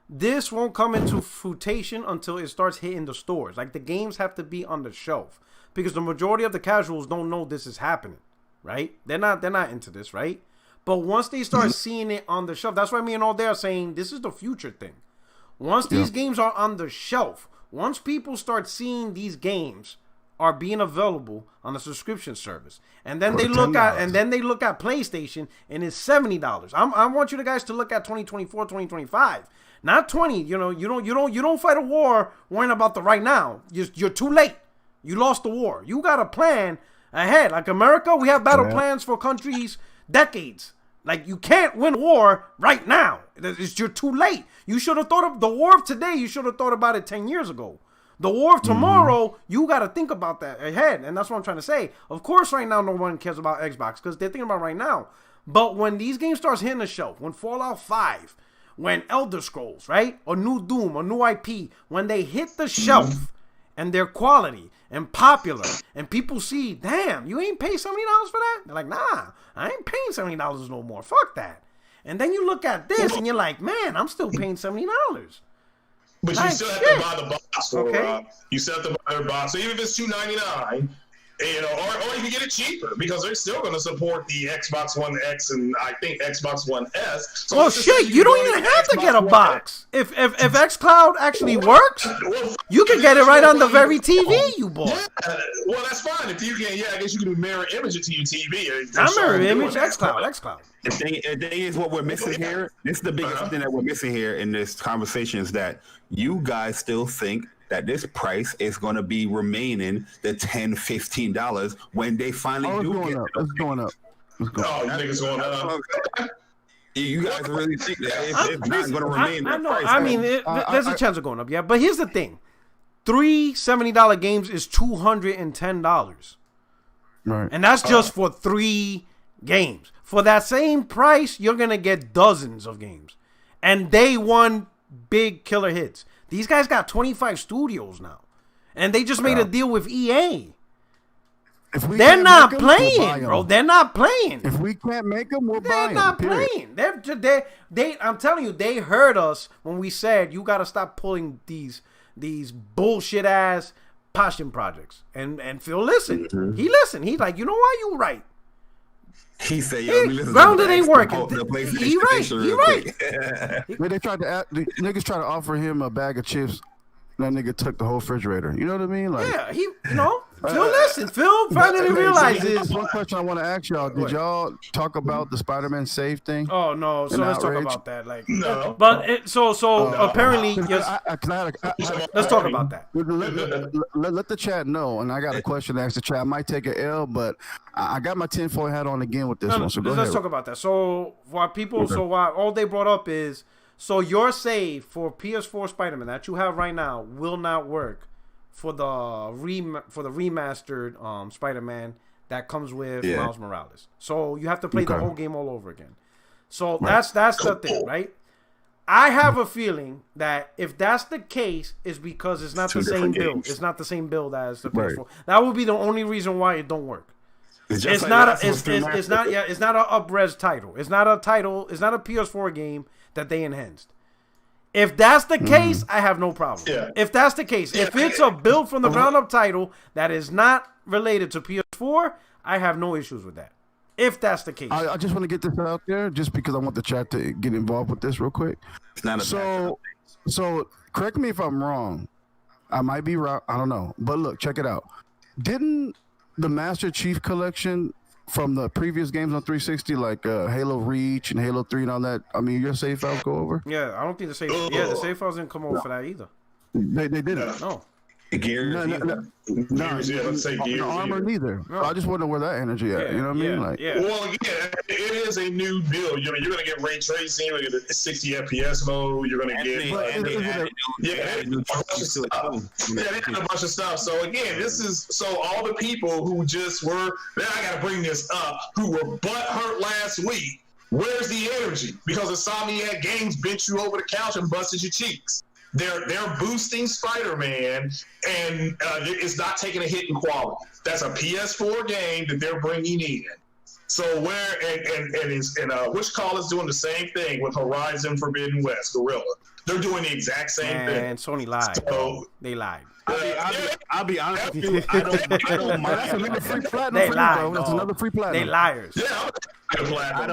This won't come into fruition until it starts hitting the stores. Like, the games have to be on the shelf because the majority of the casuals don't know this is happening. Right? They're not into this, right? But once they start seeing it on the shelf, that's why me and all they are saying this is the future thing. Once these games are on the shelf, once people start seeing these games are being available on the subscription service, and then they look at PlayStation and it's $70. I want you guys to look at 2024, 2025, not 20. You don't fight a war worrying about the right now. You're too late. You lost the war. You got a plan ahead. Like America, we have battle plans for countries decades. Like, you can't win war right now. You're too late. You should have thought of the war of today. You should have thought about it 10 years ago. The war of tomorrow, you got to think about that ahead. And that's what I'm trying to say. Of course, right now, no one cares about Xbox because they're thinking about right now. But when these games starts hitting the shelf, when Fallout 5, when Elder Scrolls, right? Or new Doom, or new IP, when they hit the shelf and their quality and popular, and people see, damn, you ain't pay $70 for that? They're like, nah, I ain't paying $70 no more. Fuck that. And then you look at this, and you're like, man, I'm still paying $70. But you still have to buy the box, okay? You still have to buy their box. So even if it's $299, or you can get it cheaper because they're still going to support the Xbox One X and I think Xbox One S. So well, shit, you don't even have to get a box. If xCloud actually works, you can get it right on the very TV you bought. Yeah, well, that's fine. If you can, I guess you can mirror image it to your TV. I mirror image xCloud. The thing is, what we're missing here, this is the biggest thing that we're missing here in this conversation is that you guys still think that this price is going to be remaining the $10, $15 when they finally do get it. It's going up. Oh, you think it's going up? You guys really think that it's not going to remain that price? I mean, there's a chance of going up, yeah. But here's the thing. 3 $70 games is $210. Right. And that's just for 3 games. For that same price, you're going to get dozens of games. And day one, big killer hits. These guys got 25 studios now. And they just made a deal with EA. They're not playing, bro. They're not playing. If we can't make them, we'll buy them. They're not playing. I'm telling you, they heard us when we said you got to stop pulling these bullshit ass passion projects. And Phil listened. Mm-hmm. He listened. He's like, you know what? You right. He said, "Yo, Grounded ain't working." He right. They tried to the niggas try to offer him a bag of chips. That nigga took the whole refrigerator. You know what I mean? Like, yeah, Phil listen. Phil finally realizes. One question I want to ask y'all: did y'all talk about the Spider-Man save thing? Oh no! So let's talk about that. Like, no. But apparently, let's talk about that. Let the chat know, and I got a question to ask the chat. I might take an L, but I got my tinfoil hat on again with this one. So let's talk about that. So why people? Okay. So why all they brought up is. So your save for PS4 Spider-Man that you have right now will not work for the remastered Spider-Man that comes with Miles Morales. So you have to play the whole game all over again. So that's the thing, right? I have a feeling that if that's the case, it's because it's not the same build. It's not the same build as the PS4. Right. That would be the only reason why it don't work. It's not a up-res title. It's not a PS4 game that they enhanced. If that's the case, I have no problem. Yeah. If that's the case, if it's a build from the ground up title that is not related to PS4, I have no issues with that. If that's the case. I just want to get this out there just because I want the chat to get involved with this real quick. It's not so correct me if I'm wrong. I might be wrong. I don't know. But look, check it out. Didn't the Master Chief Collection from the previous games on 360, like Halo Reach and Halo 3 and all that, I mean, your save files go over? Yeah, I don't think the save files didn't come over for that either. They didn't. No. Gears. Yeah, let's say Gears. Armor neither. No. I just wonder where that energy at. You know what I mean? Like, Well, again, it is a new build. You're going to get ray tracing. You're going to get a 60 FPS mode. You're going to get they had a bunch of stuff. So again, this is all the people who just were. Then I got to bring this up. Who were butthurt last week? Where's the energy? Because Insomniac Games bent you over the couch and busted your cheeks. They're boosting Spider-Man, and it's not taking a hit in quality. That's a PS4 game that they're bringing in. So Witch Call is doing the same thing with Horizon Forbidden West, Gorilla. They're doing the exact same thing. And Sony lied. So, they lied. I'll be honest with you. I don't mind. that's another free platinum. They for you, lied. bro. That's another free platinum. They liars. yeah, I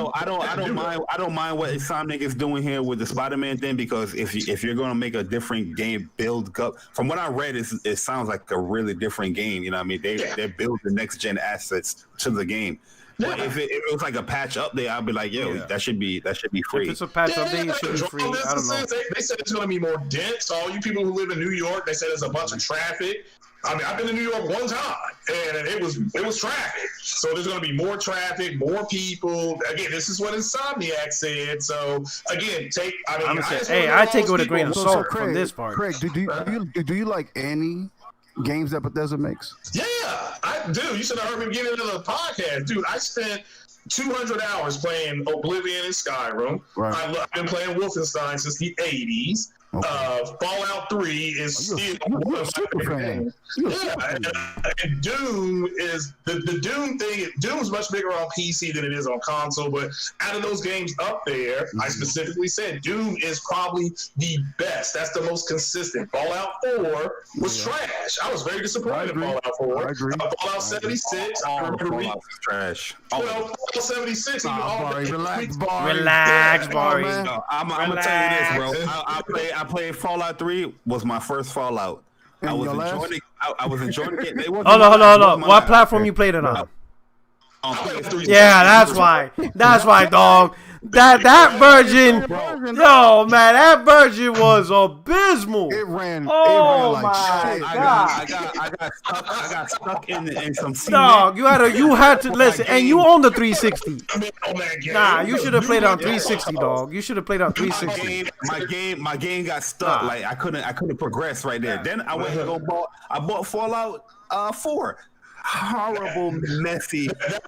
don't mind what Insomniac is doing here with the Spider-Man thing, because if you're going to make a different game build up, from what I read, it sounds like a really different game. You know what I mean? They build the next gen assets to the game. But if it was like a patch update, I'd be like, yo, that should be free. If it's a patch update, it should be free. I don't know. They said it's going to be more dense. All you people who live in New York, they said there's a bunch of traffic. I mean, I've been to New York one time, and it was traffic. So there's going to be more traffic, more people. Again, this is what Insomniac said. So again, I take it with a grain of salt from this part. Craig, do you like any games that Bethesda makes? Yeah, I do. You should have heard me get into the podcast, dude. I spent 200 hours playing Oblivion and Skyrim. Right. I've been playing Wolfenstein since the 80s. Okay. Fallout 3 is still you're a super fan. And Doom is the Doom thing. Doom's much bigger on PC than it is on console. But out of those games up there, I specifically said Doom is probably the best. That's the most consistent. Fallout 4 was trash. I was very disappointed in Fallout 4. I agree. Fallout 76. I remember Fallout was trash. Fallout 76. Relax, Barry. No, I'm gonna tell you this, bro. I played Fallout 3. Was my first Fallout. I was enjoying it. Hold on. What platform you played it on? Yeah, that's why. That's why, dog. That version, yo, man, that version was abysmal. It ran my like shit. I got stuck in some cement. Dog, you had to listen, and you own the 360. Nah, you should have played on 360, dog. You should have played on 360. My game got stuck. Like I couldn't progress right there. Then I went and bought Fallout 4. Horrible, messy. That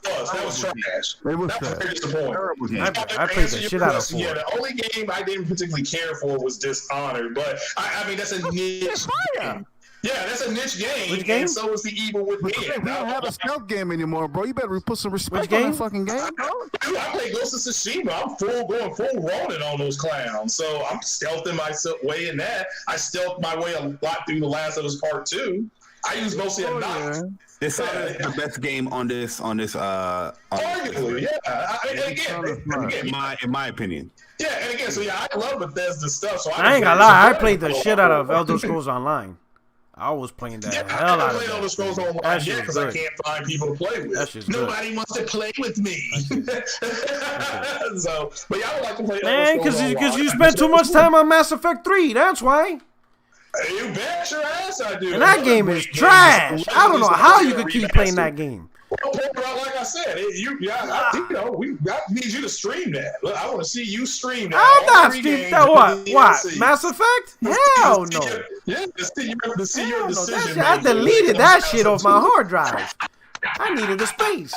was trash. It was very disappointing. I played the shit out of 4. Yeah, the only game I didn't particularly care for was Dishonored, but I mean that's a niche game. Yeah, that's a niche game. Which game? And so is the Evil Within. We don't have a stealth game anymore, bro. You better put some respect Which on game? that fucking game, bro. Dude, I play Ghost of Tsushima. I'm going full Ronin on those clowns. So I'm stealthing my way in that. I stealthed my way a lot through The Last of Us Part 2. I use mostly a knife. This is the best game on this. Arguably, yeah. In my opinion. Yeah, and again, so yeah, I love Bethesda stuff. So I ain't gonna lie, I played the shit out of Elder Scrolls Online. I was playing the hell out of Elder Scrolls that. Online That shit because was I good. can't find people to play with. That shit's good. Nobody wants to play with me. So, but yeah, I would like to play Man, Elder Scrolls because Online. you spent too much time on Mass Effect 3. That's why. You bet your ass I do. And that game is trash. I don't know how you could keep playing that game. Well, like I said, I need you to stream that. Look, I want to see you stream that. I'm not streaming that. What? Mass Effect? Hell no. Yeah, to see your decision. I deleted that shit off my hard drive. I needed the space.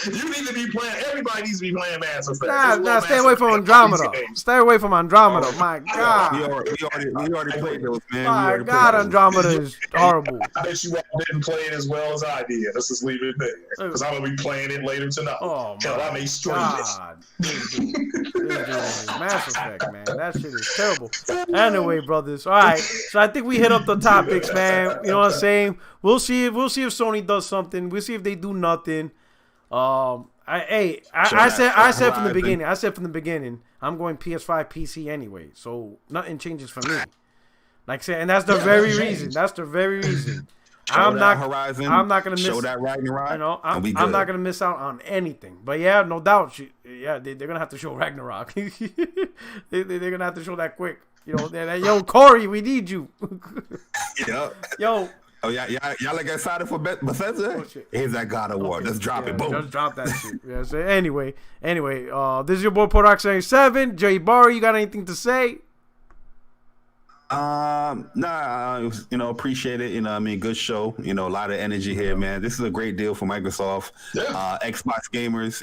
You need to be playing. Everybody needs to be playing Mass Effect. Nah, stay away from Andromeda. Stay away from Andromeda. My God. We already played those, man. My God, Andromeda is horrible. I bet you all didn't play it as well as I did. Let's just leave it there. Because I'm going to be playing it later tonight. Oh, my my I may stream God. This dude is Mass Effect, man. That shit is terrible. Anyway, brothers. All right. So I think we hit up the topics, man. You know what I'm saying? We'll see if Sony does something. We'll see if they do nothing. I said from the beginning, I'm going PS5 PC anyway, so nothing changes for me. Like I said, and that's the very reason. I'm not Horizon. I'm not gonna miss. Show that Ragnarok. I know. and we I'm good. not gonna miss out on anything. But yeah, no doubt. They're gonna have to show Ragnarok. they're gonna have to show that quick. You know, yo, Corey, we need you. Yep. Yo. Oh yeah, y'all like excited for Bethesda? Here's that God of War. Just drop it. Boom. Just drop that shit. Yeah. So anyway, this is your boy Product77. Jay Barry, you got anything to say? Nah, appreciate it. I mean, good show. A lot of energy here, man. This is a great deal for Microsoft. Yeah. Xbox gamers,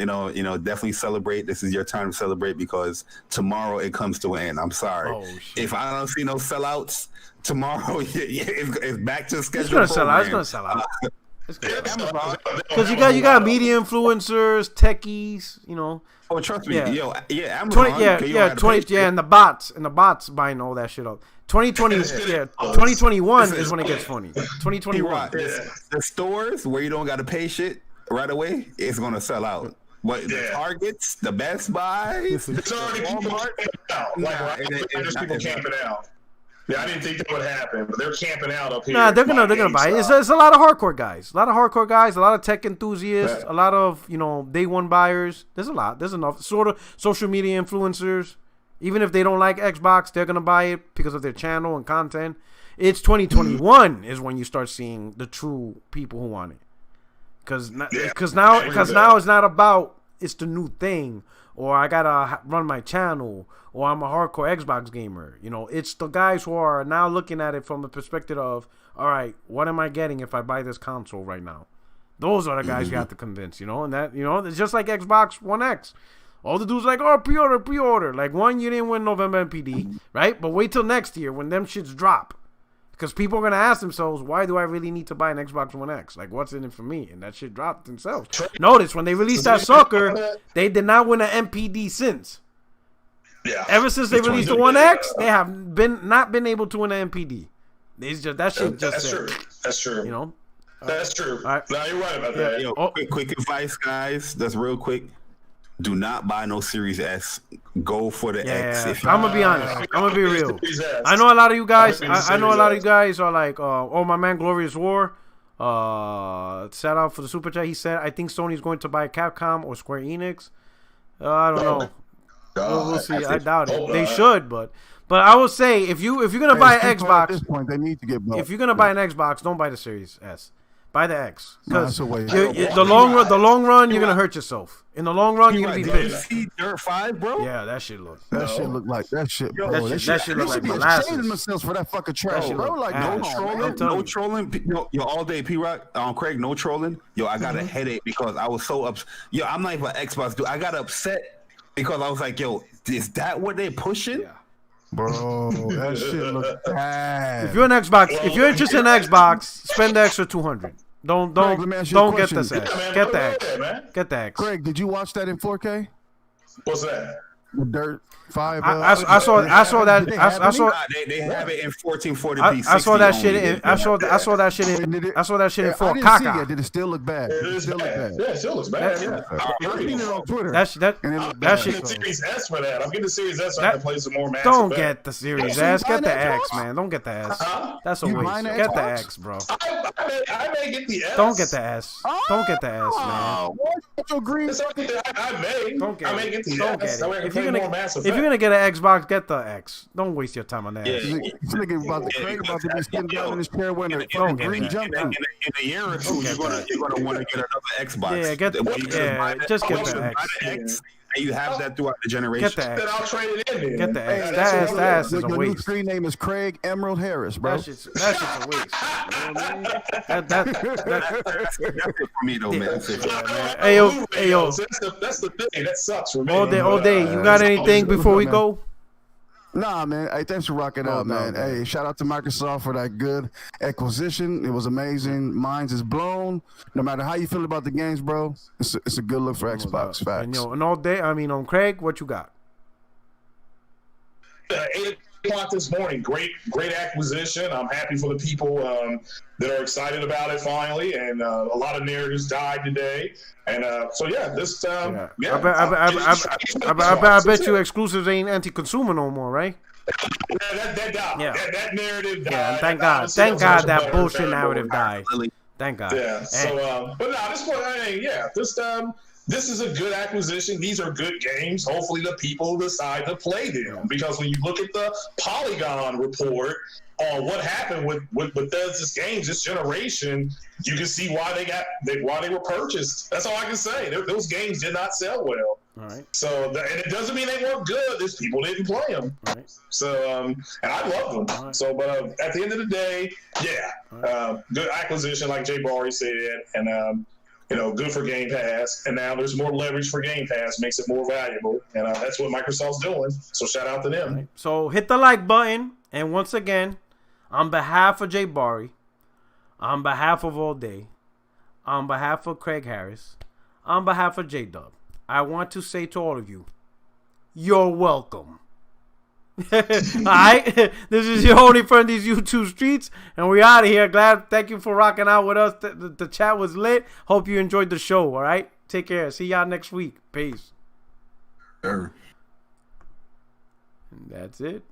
definitely celebrate. This is your time to celebrate because tomorrow it comes to an end. I'm sorry. Oh, shit. If I don't see no sellouts tomorrow, it's back to schedule. It's gonna sell out. It's gonna sell out. Because you got media influencers, techies, Oh, trust me, Yeah. Amazon. 20, and the bots buying all that shit up. 2021 is when it gets funny. 2021. The stores where you don't got to pay shit right away, it's gonna sell out. But the Targets, the Best Buys, it's already Walmart, there's people camping out. Yeah, I didn't think that would happen, but they're camping out up here. Nah, they're gonna buy it. It's a lot of hardcore guys. A lot of tech enthusiasts, a lot of, day one buyers. There's a lot. There's enough. Sort of social media influencers. Even if they don't like Xbox, they're gonna buy it because of their channel and content. It's 2021 is when you start seeing the true people who want it. Because now it's not about it's the new thing, or I gotta run my channel, or I'm a hardcore Xbox gamer. It's the guys who are now looking at it from the perspective of, all right, what am I getting if I buy this console right now? Those are the guys you have to convince, and that, it's just like Xbox One X. All the dudes like, oh, pre-order. Like, one, you didn't win November MPD, right? But wait till next year when them shits drop. Because people are going to ask themselves, why do I really need to buy an Xbox One X? Like, what's in it for me? And that shit dropped themselves. Notice, when they released that sucker, they did not win an MPD since. Yeah. Ever since they released the One X, they have not been able to win an MPD. That's true. That's true. That's true. That's true. Right. No, you're right about that. Quick advice, guys. That's real quick. Do not buy no Series S. Go for the X. I'm gonna be honest. I'm gonna be real. I know a lot of you guys. I know a lot of you guys are like, oh, my man, Glorious War. Shout out for the super chat. He said, I think Sony's going to buy Capcom or Square Enix. I don't know. We'll see. I doubt it. They should, but I will say, if you're gonna buy an Xbox, at this point, they need to get bought. if you're gonna buy an Xbox, don't buy the Series S. Buy the X. Because the long run, you're gonna hurt yourself. In the long run, you're gonna be pissed. Did you see Dirt 5, bro? Yeah, that shit look. That shit look like that shit, bro. That shit look like be molasses. ashamed of themselves for that fucking trash, bro. Like, no trolling. trolling. No trolling. Yo, all day, P-Rock, Craig, no trolling. Yo, I got a headache because I was so upset. Yo, I'm not even an Xbox dude. I got upset because I was like, yo, is that what they're pushing? Yeah. Bro, that shit look bad. If you're an Xbox, if you're interested in Xbox, spend the extra $200. Don't Craig, let me ask you a get question. this X. Yeah, man, Get the go X. ahead, man. Get the X. Craig, did you watch that in 4K? What's that? The Dirt 5. I saw that. I saw. They have it in 1440p. I saw that shit. only. I saw that shit in. I saw that shit in I 4K. didn't see it. Did it still look bad? It is bad. Yeah, it still looks bad. Yeah. I seen it on Twitter. That shit. And it looked That bad. shit. I'm getting Series S for that. I'm getting the Series S so I That- can play some more Mass Don't Effect. get the Series Yeah, S. so Get you the buying X, Xbox? man. Don't get the S. Huh? That's a You waste. buying Get the Xbox? X, bro. I may get the S. Don't get the S. Don't get the S, man. Oh, what's your green? I may. Don't get I may it. get the Don't S. get I may it. If play you're more Mass Effect. gonna get an Xbox, get the X. Don't waste your time on that. Yeah. This nigga about to be sitting down in his chair wearing a Don't get green that. jumpsuit. In a year or two, you're gonna want to get another Xbox. Yeah, just get the X. Buy the X, and you have that throughout the generation. Get the Then X. I'll trade it in then. Get the X. That's That what ass I'm is a Your new waste. screen name is Craig Emerald Harris, bro. That shit's a waste. You know what I mean? That's it for me, though, man. That's it. Hey yo. That's the thing. That sucks for me. All day. You got anything before we go? Nah, man. Hey, thanks for rocking out, man. Hey, shout out to Microsoft for that good acquisition. It was amazing. Minds is blown. No matter how you feel about the games, bro, it's a good look for Xbox. Facts. And all day. Craig, what you got? 8 o'clock this morning. Great acquisition. I'm happy for the people that are excited about it finally. And a lot of narratives died today. And so I bet you exclusives ain't anti-consumer no more, right? That died. Yeah. That narrative died. Yeah, and thank And God. honestly, Thank was God much that better bullshit than narrative going died. Thank God. Yeah. And- So, but no, at this point, I mean, yeah, this is a good acquisition. These are good games. Hopefully, the people decide to play them because when you look at the Polygon report on what happened with Bethesda's games this generation, you can see why they were purchased. That's all I can say. Those games did not sell well. All right. So, and it doesn't mean they weren't good. There's people didn't play them. All right. So, and I love them. Right. So, but at the end of the day, good acquisition, like Jay Barry said, and good for Game Pass. And now there's more leverage for Game Pass, makes it more valuable, and that's what Microsoft's doing. So, shout out to them. Right. So hit the like button, and once again, on behalf of Jay Barry, on behalf of All Day, on behalf of Craig Harris, on behalf of J Dub, I want to say to all of you, you're welcome. All right, this is your only friend, these YouTube streets, and we out of here. Thank you for rocking out with us. The chat was lit. Hope you enjoyed the show. All right, take care. See y'all next week. Peace. Sure. And that's it.